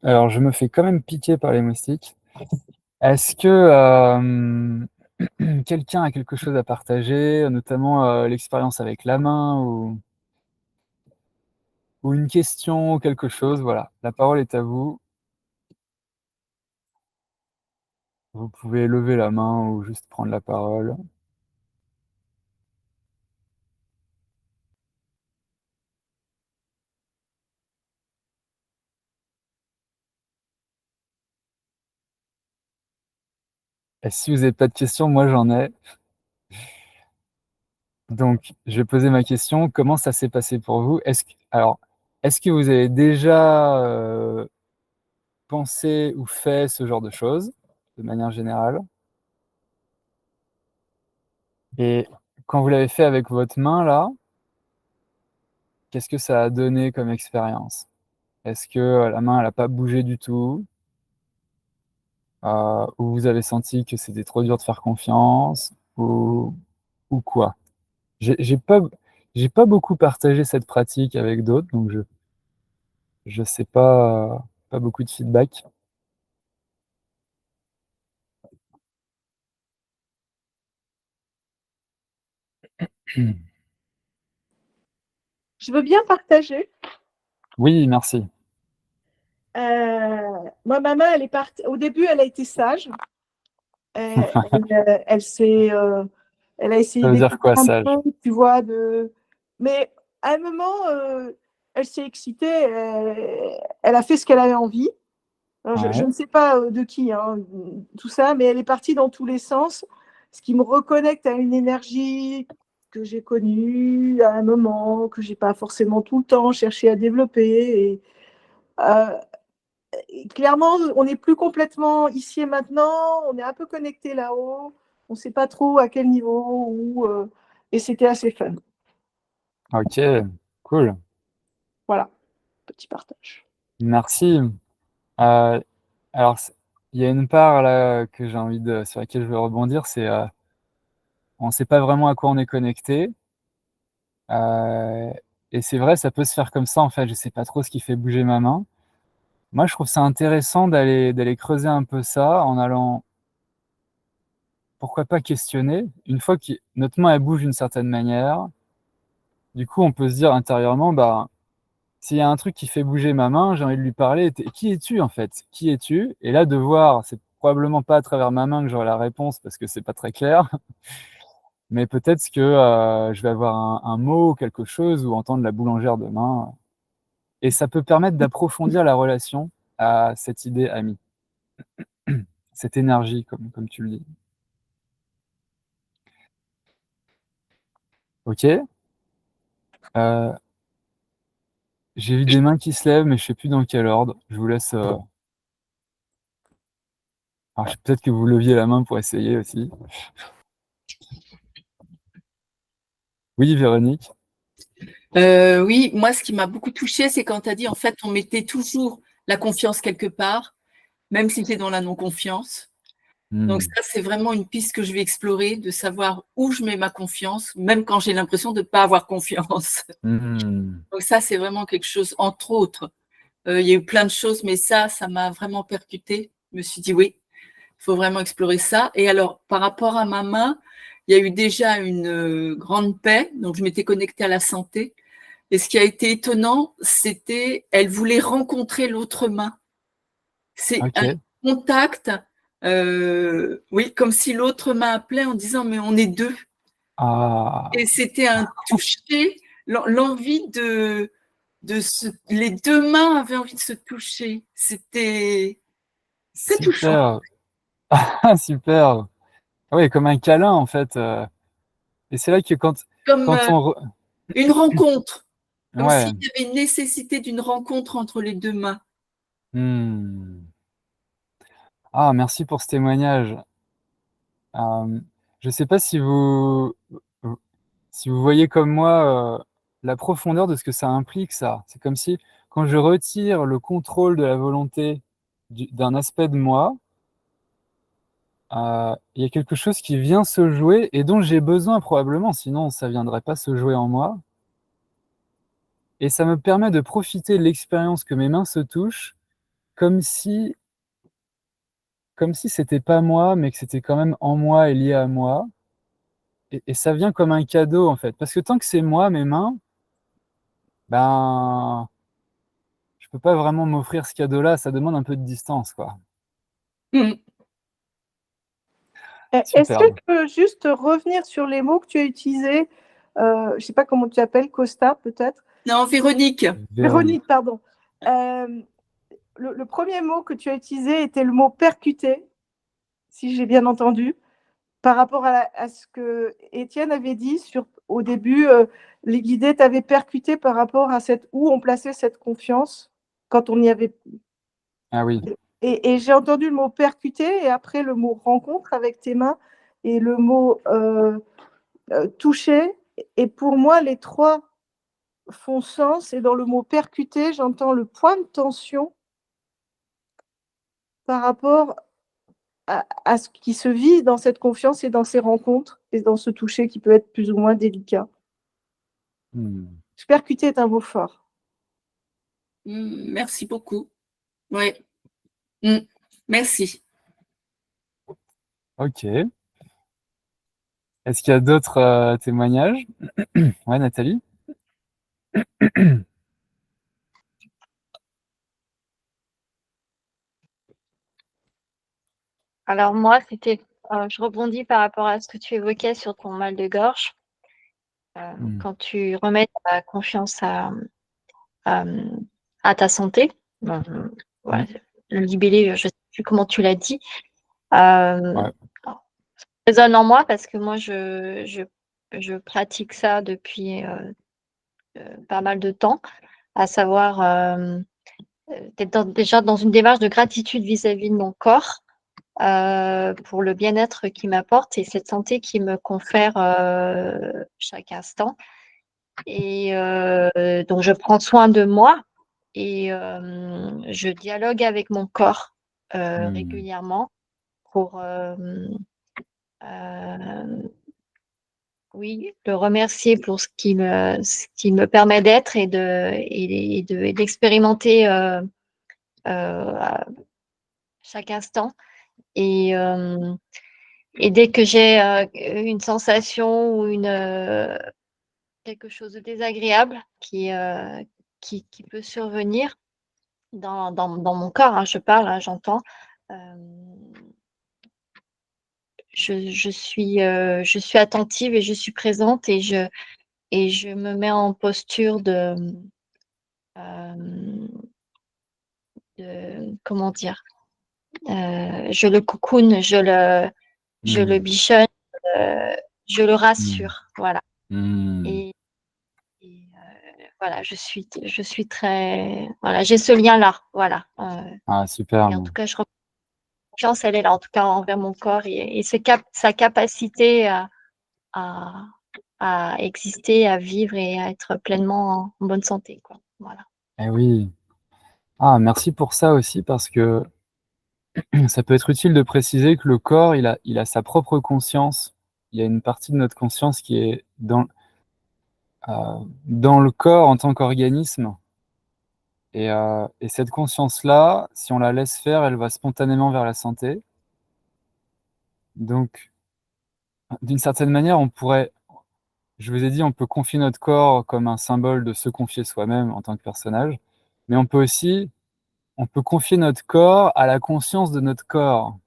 alors je me fais quand même piquer par les moustiques. Est-ce que quelqu'un a quelque chose à partager, notamment l'expérience avec la main ou une question ou quelque chose? Voilà, la parole est à vous. Vous pouvez lever la main ou juste prendre la parole. Et si vous n'avez pas de questions, moi j'en ai. Donc, je vais poser ma question. Comment ça s'est passé pour vous? Alors, est-ce que vous avez déjà pensé ou fait ce genre de choses, de manière générale? Et quand vous l'avez fait avec votre main, là, qu'est-ce que ça a donné comme expérience? Est-ce que la main, elle n'a pas bougé du tout? Ou vous avez senti que c'était trop dur de faire confiance? Ou quoi? J'ai pas beaucoup partagé cette pratique avec d'autres, donc je sais pas, pas beaucoup de feedback. Je veux bien partager. Oui, merci. Moi, ma main, elle est partie. Au début, elle a été sage. Elle s'est, elle a Ça essayé veut dire d'écouter quoi, un sage? peu, tu vois, mais à un moment, elle s'est excitée. Elle a fait ce qu'elle avait envie. Alors, je Ouais. ne sais pas de qui, hein, tout ça, mais elle est partie dans tous les sens, ce qui me reconnecte à une énergie que j'ai connue à un moment, que j'ai pas forcément tout le temps cherché à développer. Euh, et clairement, on n'est plus complètement ici et maintenant, on est un peu connecté là-haut, on ne sait pas trop à quel niveau, et c'était assez fun. Ok, cool. Voilà, petit partage. Merci. Euh, alors, il y a une part là que j'ai envie sur laquelle je veux rebondir, c'est on ne sait pas vraiment à quoi on est connecté. Euh, et c'est vrai, ça peut se faire comme ça, en fait. Je sais pas trop ce qui fait bouger ma main. Moi, je trouve ça intéressant d'aller creuser un peu ça en allant, pourquoi pas questionner. Une fois que notre main, elle bouge d'une certaine manière, du coup, on peut se dire intérieurement, bah, s'il y a un truc qui fait bouger ma main, j'ai envie de lui parler. Qui es-tu, en fait? Qui es-tu? Et là, de voir, c'est probablement pas à travers ma main que j'aurai la réponse parce que c'est pas très clair, mais peut-être que je vais avoir un mot ou quelque chose ou entendre la boulangère demain. Et ça peut permettre d'approfondir la relation à cette idée amie, cette énergie, comme tu le dis. Ok. Euh, j'ai vu des mains qui se lèvent, mais je sais plus dans quel ordre. Je vous laisse. Alors, peut-être que vous leviez la main pour essayer aussi. Oui, Véronique. Oui, moi, ce qui m'a beaucoup touchée, c'est quand tu as dit, en fait, on mettait toujours la confiance quelque part, même si c'est dans la non-confiance. Donc Hmm. ça, c'est vraiment une piste que je vais explorer, de savoir où je mets ma confiance, même quand j'ai l'impression de ne pas avoir confiance. Hmm. Donc ça, c'est vraiment quelque chose, entre autres. Il y a eu plein de choses, mais ça m'a vraiment percuté. Je me suis dit, oui, il faut vraiment explorer ça. Et alors, par rapport à ma main, il y a eu déjà une grande paix. Donc, je m'étais connectée à la santé. Et ce qui a été étonnant, c'était elle voulait rencontrer l'autre main. C'est un Ok. contact, oui, comme si l'autre main appelait en disant mais on est deux. Ah, Et c'était un toucher, l'envie les deux mains avaient envie de se toucher. C'était très touchant, super. Ah, super. Ah oui, comme un câlin, en fait. Et c'est là que comme quand on... une rencontre, comme Ouais. s'il y avait une nécessité d'une rencontre entre les deux mains. Hmm. Ah, merci pour ce témoignage. Je ne sais pas si vous voyez comme moi la profondeur de ce que ça implique, ça. C'est comme si, quand je retire le contrôle de la volonté d'un aspect de moi, il y a quelque chose qui vient se jouer et dont j'ai besoin probablement, sinon ça ne viendrait pas se jouer en moi. Et ça me permet de profiter de l'expérience que mes mains se touchent comme si, comme si c'était pas moi, mais que c'était quand même en moi et lié à moi. Et ça vient comme un cadeau, en fait. Parce que tant que c'est moi, mes mains, ben, je peux pas vraiment m'offrir ce cadeau-là. Ça demande un peu de distance, quoi. Mm. Est-ce que Superbe. tu peux juste revenir sur les mots que tu as utilisés? Je ne sais pas comment tu appelles, Costa peut-être. Non, Véronique. Véronique. Véronique, pardon. Le premier mot que tu as utilisé était le mot percuter. si j'ai bien entendu, par rapport à ce que Étienne avait dit au début, l'idée t'avait percuté par rapport à où on plaçait cette confiance quand on y avait. Ah oui. Et j'ai entendu le mot percuter et après le mot rencontre avec tes mains et le mot toucher. Et pour moi, les trois font sens. Et dans le mot percuter, j'entends le point de tension par rapport à ce qui se vit dans cette confiance et dans ces rencontres et dans ce toucher qui peut être plus ou moins délicat. Percuter est un mot fort. Merci beaucoup. Oui. Merci. Ok. Est-ce qu'il y a d'autres témoignages? Ouais, Nathalie? Alors moi, je rebondis par rapport à ce que tu évoquais sur ton mal de gorge. Quand tu remets ta confiance à ta santé, voilà, le libellé, je ne sais plus comment tu l'as dit, Ouais. ça résonne en moi parce que moi, je pratique ça depuis pas mal de temps, à savoir d'être déjà dans une démarche de gratitude vis-à-vis de mon corps. Pour le bien-être qu'il m'apporte et cette santé qui me confère chaque instant. Et donc, je prends soin de moi et je dialogue avec mon corps régulièrement pour oui, le remercier pour ce qui me permet d'être et d'expérimenter chaque instant. Et dès que j'ai une sensation ou quelque chose de désagréable qui peut survenir dans mon corps, hein, je parle, hein, j'entends, je suis attentive et je suis présente et je me mets en posture comment dire, je le cocoon, je le bichonne, je le rassure, voilà. Et voilà, je suis très, voilà, j'ai ce lien-là, voilà. Ah, super. Et en tout cas, je reprends confiance, elle est là, en tout cas envers mon corps et sa capacité à exister, à vivre et à être pleinement en bonne santé, quoi. Voilà. Eh oui. Ah, merci pour ça aussi, parce que ça peut être utile de préciser que le corps, il a sa propre conscience. Il y a une partie de notre conscience qui est dans le corps en tant qu'organisme. Et cette conscience-là, si on la laisse faire, elle va spontanément vers la santé. Donc, d'une certaine manière, je vous ai dit, on peut confier notre corps comme un symbole de se confier soi-même en tant que personnage, mais on peut confier notre corps à la conscience de notre corps.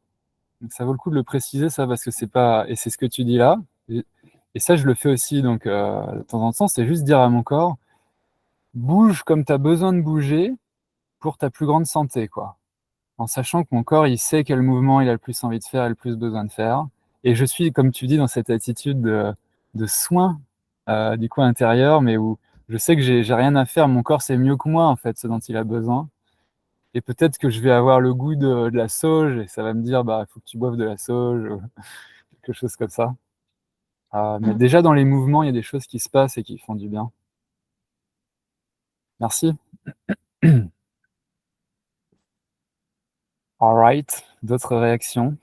Donc ça vaut le coup de le préciser, ça, parce que c'est pas, et c'est ce que tu dis là. Et ça, je le fais aussi, donc de temps en temps, c'est juste dire à mon corps, bouge comme tu as besoin de bouger pour ta plus grande santé, quoi. En sachant que mon corps, il sait quel mouvement il a le plus envie de faire et le plus besoin de faire. Et je suis, comme tu dis, dans cette attitude de soin, du coup, intérieur, mais où je sais que j'ai rien à faire. Mon corps sait mieux que moi, en fait, ce dont il a besoin. Et peut-être que je vais avoir le goût de la sauge et ça va me dire, bah, il faut que tu boives de la sauge ou quelque chose comme ça. Mais déjà, dans les mouvements, il y a des choses qui se passent et qui font du bien. Merci. All right. D'autres réactions?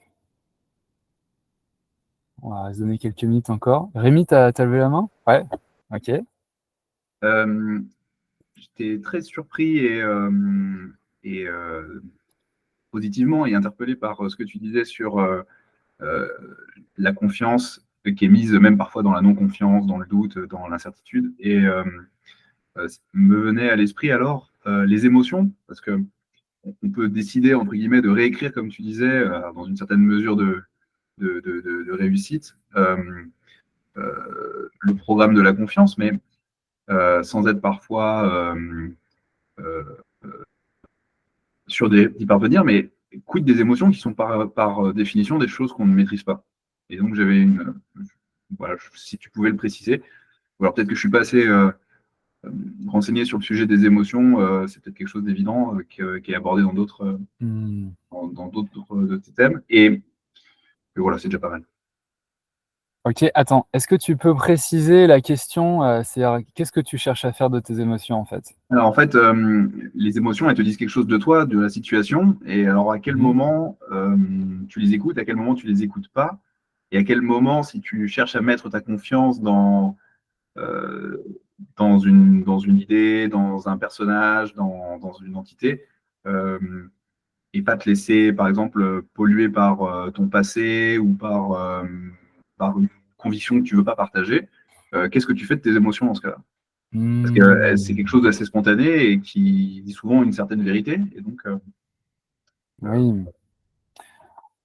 On va se donner quelques minutes encore. Rémi, t'as levé la main? Ouais. Ok. J'étais très surpris et positivement et interpellé par ce que tu disais sur la confiance qui est mise même parfois dans la non-confiance, dans le doute, dans l'incertitude. Et me venait à l'esprit alors les émotions, parce que on peut décider, entre guillemets, de réécrire, comme tu disais, dans une certaine mesure de réussite, le programme de la confiance, mais sans être parfois sûr d'y parvenir. Mais quid des émotions qui sont par définition des choses qu'on ne maîtrise pas. Et donc j'avais voilà, si tu pouvais le préciser, ou alors peut-être que je suis pas assez renseigné sur le sujet des émotions, c'est peut-être quelque chose d'évident qui est abordé dans d'autres dans d'autres de tes thèmes. Et voilà, c'est déjà pas mal. Ok, attends, est-ce que tu peux préciser la question, c'est-à-dire qu'est-ce que tu cherches à faire de tes émotions en fait? Alors en fait, les émotions, elles te disent quelque chose de toi, de la situation. Et alors à quel moment tu les écoutes, à quel moment tu les écoutes pas, et à quel moment, si tu cherches à mettre ta confiance euh, dans une idée, dans un personnage, dans une entité, euh, et pas te laisser, par exemple, polluer par ton passé ou par une conviction que tu veux pas partager, qu'est-ce que tu fais de tes émotions dans ce cas-là? Parce que c'est quelque chose d'assez spontané et qui dit souvent une certaine vérité. Et donc, Oui.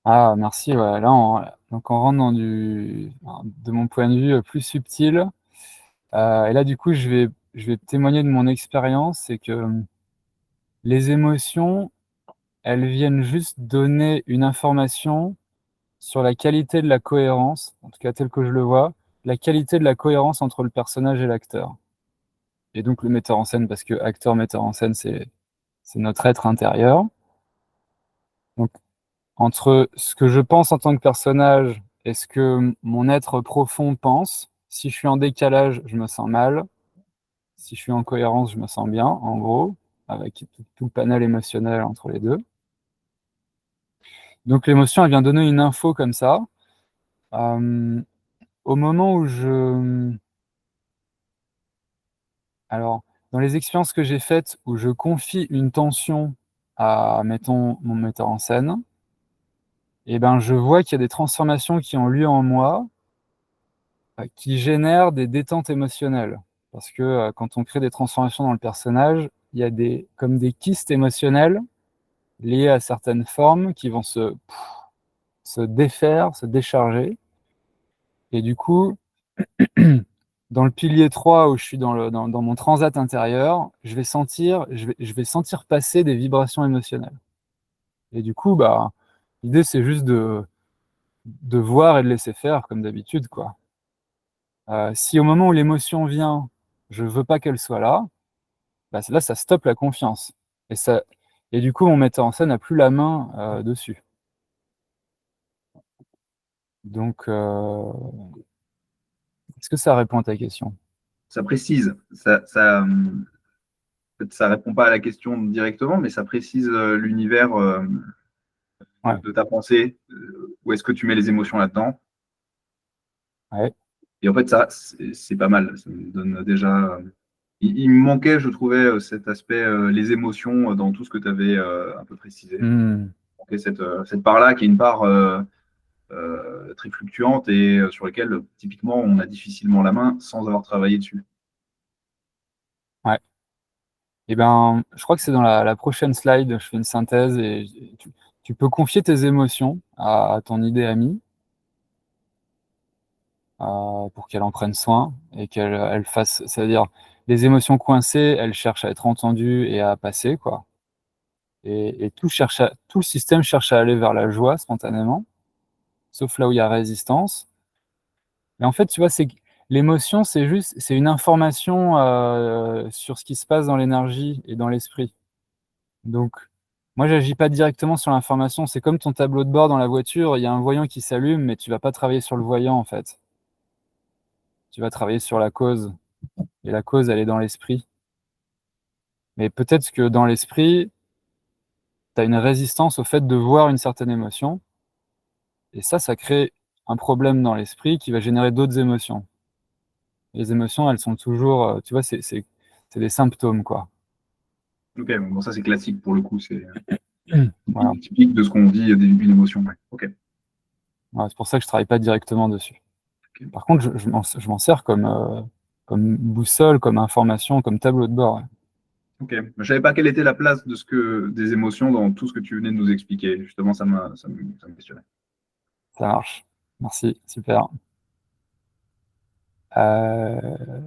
Ah, merci. Ouais. Là, donc on rentre dans de mon point de vue, plus subtil. Et là, du coup, je vais témoigner de mon expérience, c'est que les émotions, elles viennent juste donner une information sur la qualité de la cohérence, en tout cas tel que je le vois, la qualité de la cohérence entre le personnage et l'acteur. Et donc le metteur en scène, parce que acteur, metteur en scène, c'est notre être intérieur. Donc entre ce que je pense en tant que personnage et ce que mon être profond pense, si je suis en décalage, je me sens mal. Si je suis en cohérence, je me sens bien, en gros, avec tout le panel émotionnel entre les deux. Donc l'émotion, elle vient donner une info comme ça. Euh, Au moment où Alors, dans les expériences que j'ai faites où je confie une tension à, mettons, mon metteur en scène, eh ben, je vois qu'il y a des transformations qui ont lieu en moi, qui génèrent des détentes émotionnelles. Parce que quand on crée des transformations dans le personnage, il y a comme des kystes émotionnels liés à certaines formes qui vont se défaire, se décharger. Et du coup, dans le pilier 3 où je suis dans mon transat intérieur, je vais sentir passer des vibrations émotionnelles. Et du coup, bah, l'idée, c'est juste de voir et de laisser faire, comme d'habitude, quoi. Si au moment où l'émotion vient, je veux pas qu'elle soit là, bah, là, ça stoppe la confiance. Et du coup, mon metteur en scène n'a plus la main dessus. Donc, est-ce que ça répond à ta question? ça précise, ça répond pas à la question directement, mais ça précise l'univers Ouais, de ta pensée. Où est-ce que tu mets les émotions là-dedans? ouais. Et en fait, ça, c'est pas mal. Ça me donne déjà. Il me manquait, je trouvais, cet aspect, les émotions dans tout ce que tu avais un peu précisé. Hmm. Il manquait cette part-là qui est une part très fluctuante et sur laquelle, typiquement, on a difficilement la main sans avoir travaillé dessus. Ouais. Eh ben, je crois que c'est dans la prochaine slide, je fais une synthèse et tu peux confier tes émotions à ton idée amie pour qu'elle en prenne soin et qu'elle fasse, c'est-à-dire les émotions coincées, elles cherchent à être entendues et à passer, quoi. Et tout le système cherche à aller vers la joie spontanément, sauf là où il y a résistance. Et en fait, tu vois, l'émotion, c'est une information sur ce qui se passe dans l'énergie et dans l'esprit. Donc, moi, j'agis pas directement sur l'information. C'est comme ton tableau de bord dans la voiture. Il y a un voyant qui s'allume, mais tu vas pas travailler sur le voyant, en fait. Tu vas travailler sur la cause. Et la cause, elle est dans l'esprit. Mais peut-être que dans l'esprit, tu as une résistance au fait de voir une certaine émotion. Et ça crée un problème dans l'esprit qui va générer d'autres émotions. Les émotions, elles sont toujours, tu vois, c'est des symptômes, quoi. Ok, bon, ça c'est classique pour le coup, c'est Voilà. typique de ce qu'on dit d'une émotion. Ouais. Ok. Voilà, c'est pour ça que je travaille pas directement dessus. Ok. Par contre, je m'en sers comme boussole, comme information, comme tableau de bord. Ouais. Ok. Je ne savais pas quelle était la place des émotions dans tout ce que tu venais de nous expliquer. Justement, ça me questionnait. Ça marche. Merci, super. Euh,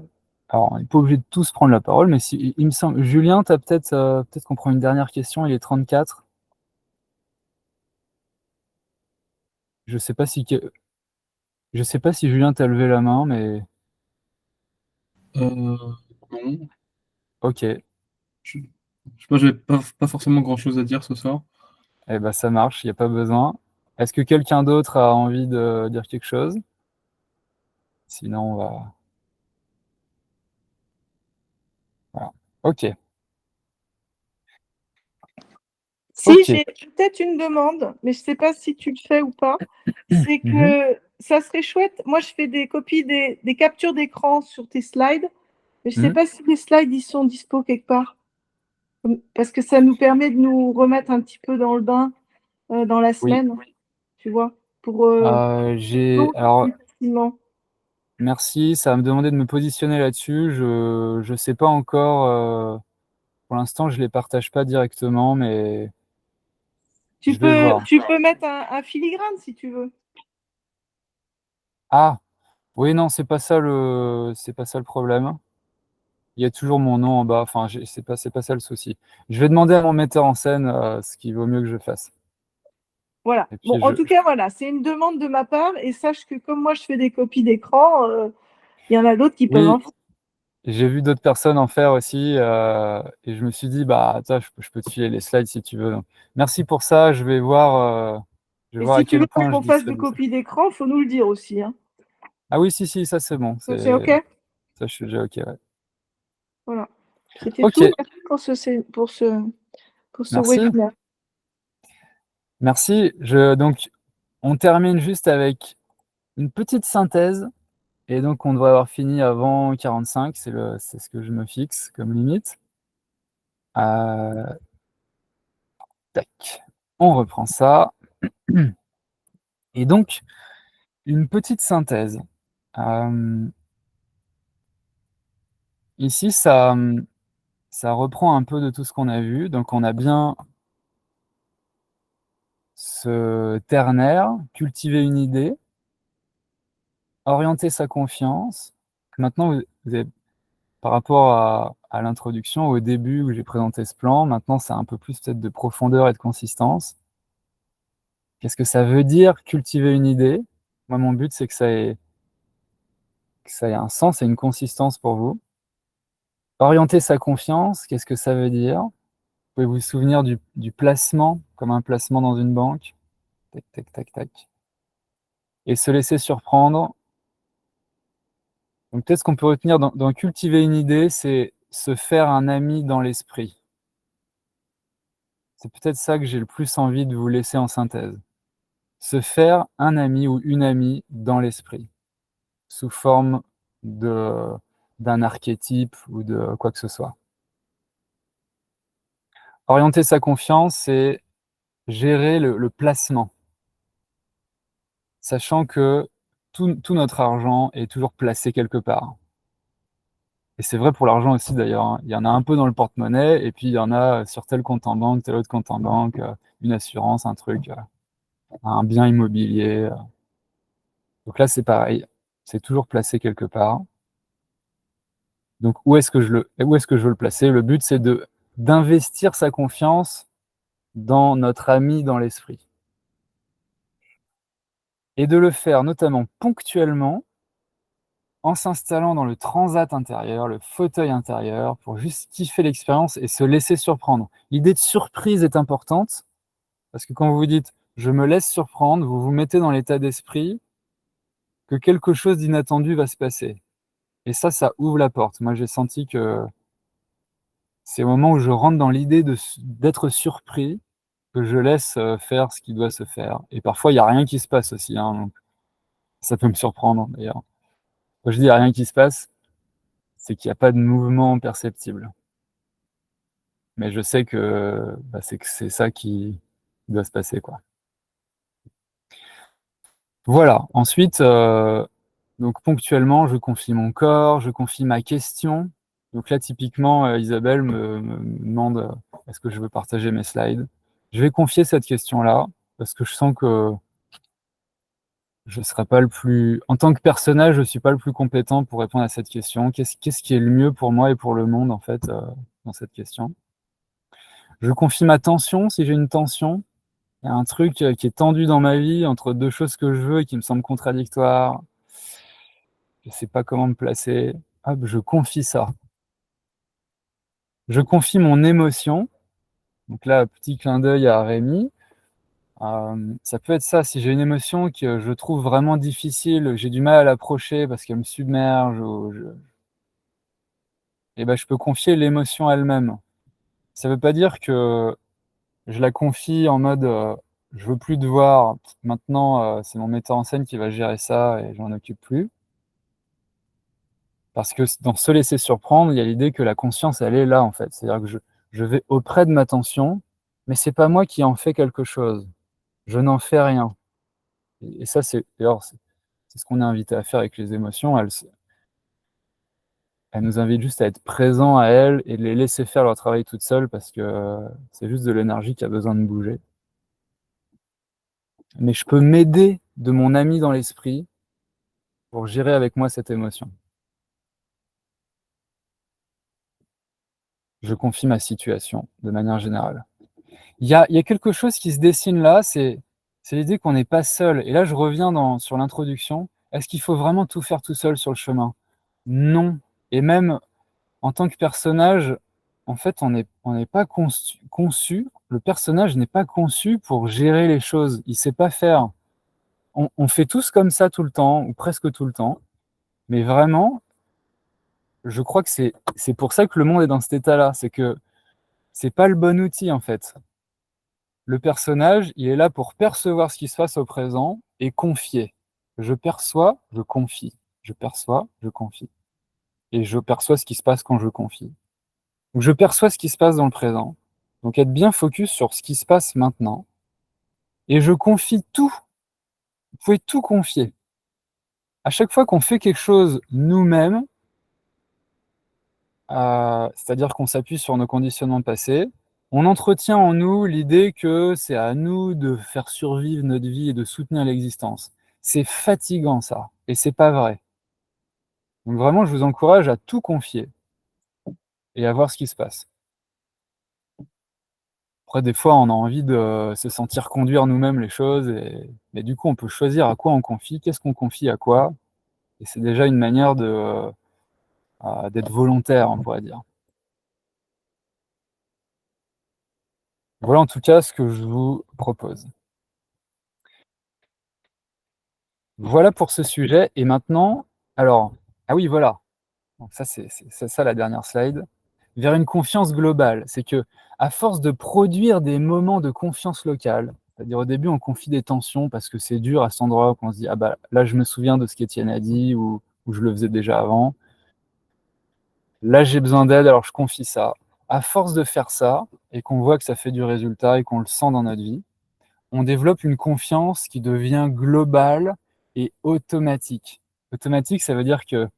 alors, on n'est pas obligé de tous prendre la parole, mais il me semble. Julien, peut-être qu'on prend une dernière question, il est 34. je sais pas si Julien t'a levé la main, mais Non. ok. Je sais pas, j'avais pas forcément grand-chose à dire ce soir. Eh ben ça marche, il n'y a pas besoin. Est-ce que quelqu'un d'autre a envie de dire quelque chose? Sinon, on va. Voilà. Ok. Si, Ok. j'ai peut-être une demande, mais je ne sais pas si tu le fais ou pas. C'est Mhm. que ça serait chouette. Moi, je fais des copies, des captures d'écran sur tes slides, mais je ne sais Mhm. pas si les slides ils sont dispo quelque part. Parce que ça nous permet de nous remettre un petit peu dans le bain dans la Oui. semaine, tu vois, pour Alors, plus facilement. merci. Ça va me demander de me positionner là-dessus. Je sais pas encore. Pour l'instant, je les partage pas directement, mais je vais voir. Tu peux mettre un filigrane si tu veux. Ah, oui, non, c'est pas ça le problème. Il y a toujours mon nom en bas. Enfin, c'est pas ça le souci. Je vais demander à mon metteur en scène ce qu'il vaut mieux que je fasse. Voilà. Et Bon, puis en tout cas, voilà, c'est une demande de ma part et sache que comme moi, je fais des copies d'écran, il y en a d'autres qui peuvent oui, en faire. j'ai vu d'autres personnes en faire aussi, et je me suis dit, bah, attends, je peux te filer les slides si tu veux. Donc, merci pour ça. Je vais Et voir si à tu quel veux pas point je qu'on fasse de distribue ça. copies d'écran, il faut nous le dire aussi, hein. Ah oui, si, si, ça c'est bon. Ça, c'est OK? Ça, je suis déjà OK. Ouais. Voilà. C'était Ok, tout. Merci pour ce merci. webinaire. Merci. Donc, on termine juste avec une petite synthèse. Et donc, on devrait avoir fini avant 45. C'est ce que je me fixe comme limite. Euh, tac. On reprend ça. Et donc, une petite synthèse. Euh, Ici, ça reprend un peu de tout ce qu'on a vu. Donc, on a bien se ternaire, cultiver une idée, orienter sa confiance. Maintenant, vous avez, par rapport à l'introduction, au début où j'ai présenté ce plan, maintenant, c'est un peu plus peut-être de profondeur et de consistance. Qu'est-ce que ça veut dire cultiver une idée? Moi, mon but, c'est que ça ait un sens et une consistance pour vous. Orienter sa confiance, qu'est-ce que ça veut dire? Vous pouvez vous souvenir du placement, comme un placement dans une banque. Tac, tac, tac, tac. Et se laisser surprendre. Donc peut-être ce qu'on peut retenir dans cultiver une idée, c'est se faire un ami dans l'esprit. C'est peut-être ça que j'ai le plus envie de vous laisser en synthèse. Se faire un ami ou une amie dans l'esprit, sous forme de d'un archétype ou de quoi que ce soit. Orienter sa confiance, c'est gérer le placement, sachant que tout notre argent est toujours placé quelque part. Et c'est vrai pour l'argent aussi d'ailleurs, hein. Il y en a un peu dans le porte-monnaie, et puis il y en a sur tel compte en banque, tel autre compte en banque, une assurance, un truc, un bien immobilier. Donc là, c'est pareil, c'est toujours placé quelque part. Donc où est-ce que je veux le placer? Le but, c'est d'investir sa confiance dans notre ami dans l'esprit. Et de le faire notamment ponctuellement en s'installant dans le transat intérieur, le fauteuil intérieur, pour juste kiffer l'expérience et se laisser surprendre. L'idée de surprise est importante, parce que quand vous vous dites je me laisse surprendre, vous vous mettez dans l'état d'esprit que quelque chose d'inattendu va se passer. Et ça ouvre la porte. Moi, j'ai senti que c'est au moment où je rentre dans l'idée d'être surpris que je laisse faire ce qui doit se faire. Et parfois, il n'y a rien qui se passe aussi, hein, donc ça peut me surprendre d'ailleurs. Quand je dis il n'y a rien qui se passe, c'est qu'il n'y a pas de mouvement perceptible. Mais je sais que bah, c'est ça qui doit se passer, quoi. Voilà. Ensuite, donc ponctuellement, je confie mon corps, je confie ma question. Donc là, typiquement, Isabelle me demande est-ce que je veux partager mes slides. Je vais confier cette question-là parce que je sens que je ne serai pas le plus. En tant que personnage, je ne suis pas le plus compétent pour répondre à cette question. Qu'est-ce qui est le mieux pour moi et pour le monde, en fait, dans cette question? Je confie ma tension si j'ai une tension. Il y a un truc qui est tendu dans ma vie entre deux choses que je veux et qui me semblent contradictoires. Je ne sais pas comment me placer. Hop, je confie ça. Je confie mon émotion. Donc là, petit clin d'œil à Rémi. Ça peut être ça, si j'ai une émotion que je trouve vraiment difficile, j'ai du mal à l'approcher parce qu'elle me submerge, et ben, je peux confier l'émotion elle-même. Ça ne veut pas dire que je la confie en mode je veux plus te voir, maintenant c'est mon metteur en scène qui va gérer ça et je m'en occupe plus. Parce que dans se laisser surprendre, il y a l'idée que la conscience, elle est là en fait. C'est-à-dire que je vais auprès de ma tension, mais c'est pas moi qui en fais quelque chose. Je n'en fais rien. Et ça, d'ailleurs, c'est ce qu'on est invité à faire avec les émotions. Elles nous invitent juste à être présents à elles et de les laisser faire leur travail toutes seules parce que c'est juste de l'énergie qui a besoin de bouger. Mais je peux m'aider de mon ami dans l'esprit pour gérer avec moi cette émotion. Je confie ma situation de manière générale. Il y a quelque chose qui se dessine là, c'est l'idée qu'on n'est pas seul. Et là, je reviens sur l'introduction. Est-ce qu'il faut vraiment tout faire tout seul sur le chemin? Non. Et même en tant que personnage, en fait, on n'est pas conçu, le personnage n'est pas conçu pour gérer les choses. Il ne sait pas faire. On fait tous comme ça tout le temps, ou presque tout le temps. Mais vraiment, je crois que c'est pour ça que le monde est dans cet état-là. C'est que c'est pas le bon outil, en fait. Le personnage, il est là pour percevoir ce qui se passe au présent et confier. Je perçois, je confie. Je perçois, je confie. Et je perçois ce qui se passe quand je confie. Donc, je perçois ce qui se passe dans le présent. Donc, être bien focus sur ce qui se passe maintenant. Et je confie tout. Vous pouvez tout confier. À chaque fois qu'on fait quelque chose nous-mêmes, c'est-à-dire qu'on s'appuie sur nos conditionnements passés, on entretient en nous l'idée que c'est à nous de faire survivre notre vie et de soutenir l'existence. C'est fatigant ça, et c'est pas vrai. Donc vraiment, je vous encourage à tout confier et à voir ce qui se passe. Après, des fois, on a envie de se sentir conduire nous-mêmes les choses, mais du coup, on peut choisir à quoi on confie, qu'est-ce qu'on confie à quoi, et c'est déjà une manière d'être volontaire, on pourrait dire. Voilà en tout cas ce que je vous propose. Voilà pour ce sujet. Et maintenant, alors, ah oui, voilà. Donc ça, c'est ça la dernière slide. Vers une confiance globale. C'est que, à force de produire des moments de confiance locale, c'est-à-dire au début, on confie des tensions parce que c'est dur à cet endroit où on se dit, ah bah là, je me souviens de ce qu'Étienne a dit ou je le faisais déjà avant. Là, j'ai besoin d'aide, alors je confie ça. À force de faire ça et qu'on voit que ça fait du résultat et qu'on le sent dans notre vie, on développe une confiance qui devient globale et automatique. Automatique, ça veut dire que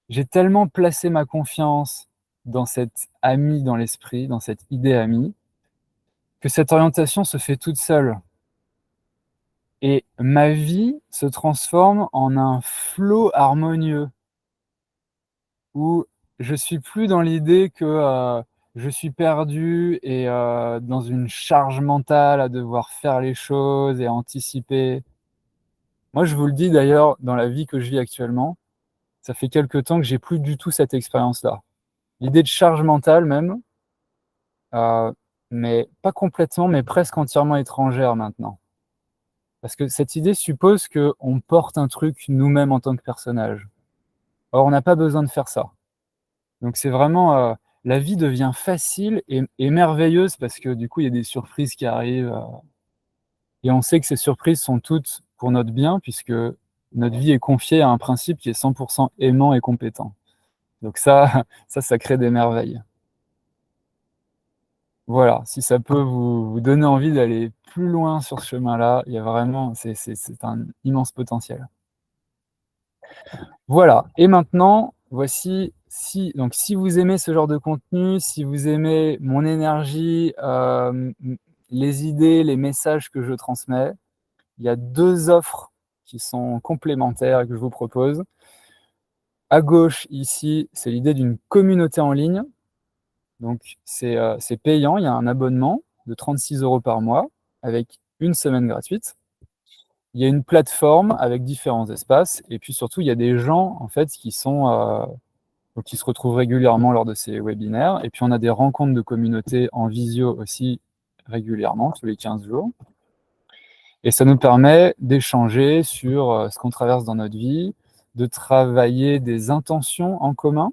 j'ai tellement placé ma confiance dans cet ami dans l'esprit, dans cette idée amie, que cette orientation se fait toute seule. Et ma vie se transforme en un flot harmonieux où je suis plus dans l'idée que je suis perdu et dans une charge mentale à devoir faire les choses et anticiper. Moi, je vous le dis d'ailleurs, dans la vie que je vis actuellement, ça fait quelque temps que j'ai plus du tout cette expérience-là. L'idée de charge mentale même, euh, mais pas complètement, mais presque entièrement étrangère maintenant. Parce que cette idée suppose qu'on porte un truc nous-mêmes en tant que personnage. Or, on n'a pas besoin de faire ça. Donc c'est vraiment, la vie devient facile et merveilleuse parce que du coup, il y a des surprises qui arrivent. Et on sait que ces surprises sont toutes pour notre bien puisque notre vie est confiée à un principe qui est 100% aimant et compétent. Donc ça, ça crée des merveilles. Voilà, si ça peut vous donner envie d'aller plus loin sur ce chemin-là, il y a vraiment, c'est un immense potentiel. Voilà, et maintenant, voici, donc si vous aimez ce genre de contenu, si vous aimez mon énergie, les idées, les messages que je transmets, il y a 2 offres qui sont complémentaires et que je vous propose. À gauche, ici, c'est l'idée d'une communauté en ligne. Donc, c'est payant, il y a un abonnement de 36 € par mois avec une semaine gratuite. Il y a une plateforme avec différents espaces, et puis surtout, il y a des gens, en fait, qui se retrouvent régulièrement lors de ces webinaires, et puis on a des rencontres de communauté en visio aussi régulièrement, tous les 15 jours. Et ça nous permet d'échanger sur ce qu'on traverse dans notre vie, de travailler des intentions en commun,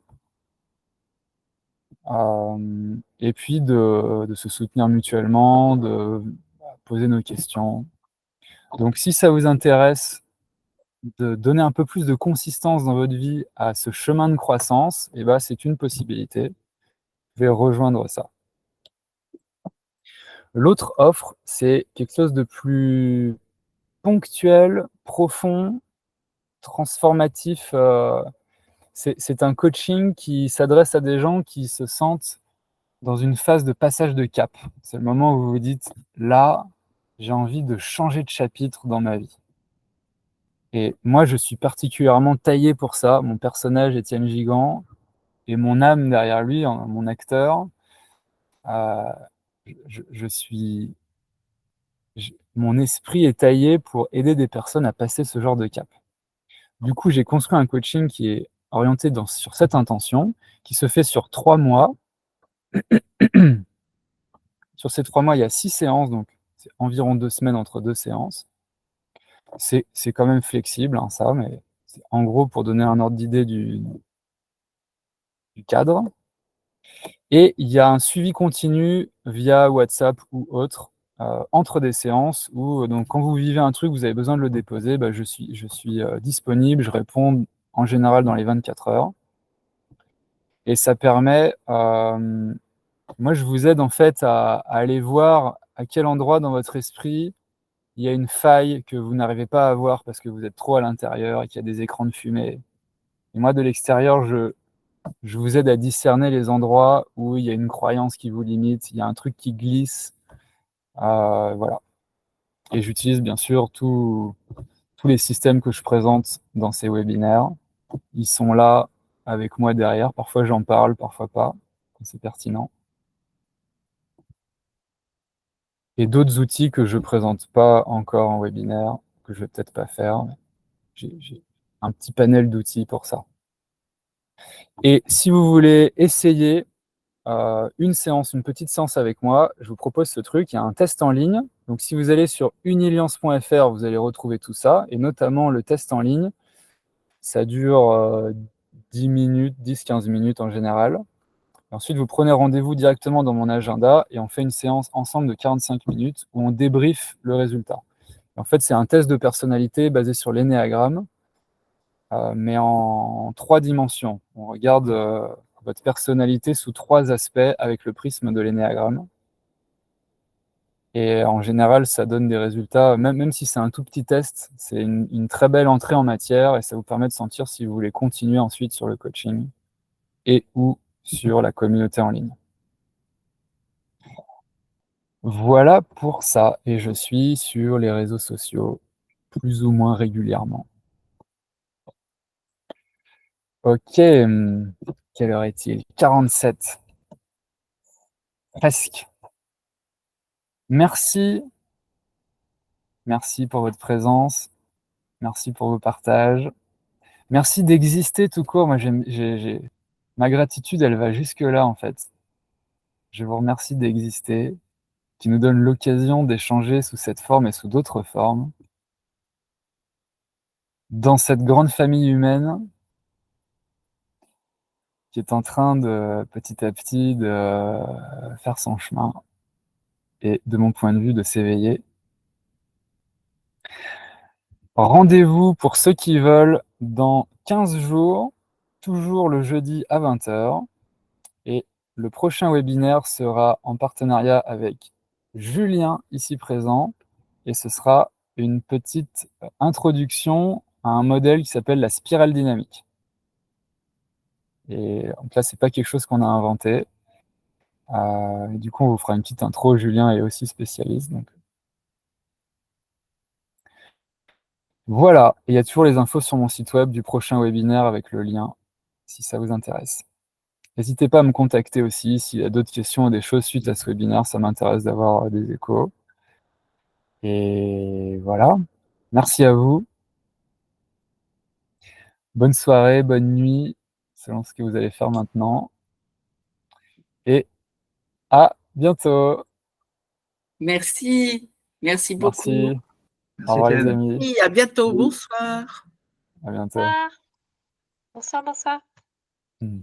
et puis de se soutenir mutuellement, de poser nos questions. Donc si ça vous intéresse de donner un peu plus de consistance dans votre vie à ce chemin de croissance, eh ben, c'est une possibilité. Vous pouvez rejoindre ça. L'autre offre, c'est quelque chose de plus ponctuel, profond, transformatif. C'est un coaching qui s'adresse à des gens qui se sentent dans une phase de passage de cap. C'est le moment où vous vous dites, là, j'ai envie de changer de chapitre dans ma vie. Et moi, je suis particulièrement taillé pour ça. Mon personnage, Étienne Gigant, et mon âme derrière lui, mon acteur, euh, mon esprit est taillé pour aider des personnes à passer ce genre de cap. Du coup, j'ai construit un coaching qui est orienté sur cette intention, qui se fait sur 3 mois. Sur ces 3 mois, il y a 6 séances, donc c'est environ 2 semaines entre 2 séances. C'est quand même flexible, hein, ça, mais c'est en gros pour donner un ordre d'idée du cadre. Et il y a un suivi continu via WhatsApp ou autre entre des séances où donc, quand vous vivez un truc, vous avez besoin de le déposer, bah, je suis disponible, je réponds en général dans les 24 heures. Et ça permet, moi je vous aide en fait à aller voir à quel endroit dans votre esprit il y a une faille que vous n'arrivez pas à voir parce que vous êtes trop à l'intérieur et qu'il y a des écrans de fumée. Et moi de l'extérieur, je vous aide à discerner les endroits où il y a une croyance qui vous limite, il y a un truc qui glisse. Voilà. Et j'utilise bien sûr tous les systèmes que je présente dans ces webinaires. Ils sont là avec moi derrière. Parfois j'en parle, parfois pas, quand c'est pertinent. Et d'autres outils que je ne présente pas encore en webinaire, que je ne vais peut-être pas faire. Mais j'ai un petit panel d'outils pour ça. Et si vous voulez essayer une petite séance avec moi, je vous propose ce truc. Il y a un test en ligne. Donc, si vous allez sur uniliance.fr, vous allez retrouver tout ça, et notamment le test en ligne. Ça dure 10 minutes, 10-15 minutes en général. Et ensuite, vous prenez rendez-vous directement dans mon agenda et on fait une séance ensemble de 45 minutes où on débriefe le résultat. Et en fait, c'est un test de personnalité basé sur l'énéagramme, mais en 3 dimensions. On regarde votre personnalité sous 3 aspects avec le prisme de l'énéagramme. Et en général, ça donne des résultats, même si c'est un tout petit test, c'est une très belle entrée en matière et ça vous permet de sentir si vous voulez continuer ensuite sur le coaching et ou sur la communauté en ligne. Voilà pour ça. Et je suis sur les réseaux sociaux plus ou moins régulièrement. Ok, quelle heure est-il? 47. Presque. Merci. Merci pour votre présence. Merci pour vos partages. Merci d'exister tout court. Moi, ma gratitude, elle va jusque-là, en fait. Je vous remercie d'exister, qui nous donne l'occasion d'échanger sous cette forme et sous d'autres formes. Dans cette grande famille humaine qui est en train de, petit à petit, de faire son chemin et, de mon point de vue, de s'éveiller. Rendez-vous pour ceux qui veulent dans 15 jours, toujours le jeudi à 20 h. Et le prochain webinaire sera en partenariat avec Julien, ici présent, et ce sera une petite introduction à un modèle qui s'appelle la spirale dynamique. Et donc là, c'est pas quelque chose qu'on a inventé. Du coup, on vous fera une petite intro. Julien est aussi spécialiste. Donc. Voilà, et il y a toujours les infos sur mon site web du prochain webinaire avec le lien, si ça vous intéresse. N'hésitez pas à me contacter aussi s'il y a d'autres questions ou des choses suite à ce webinaire, ça m'intéresse d'avoir des échos. Et voilà. Merci à vous. Bonne soirée, bonne nuit, selon ce que vous allez faire maintenant. Et à bientôt. Merci. Merci beaucoup. Merci. Merci Au revoir les Étienne. amis. Et à bientôt. Oui. Bonsoir. À bientôt. Bonsoir. Bonsoir, bonsoir. Hmm.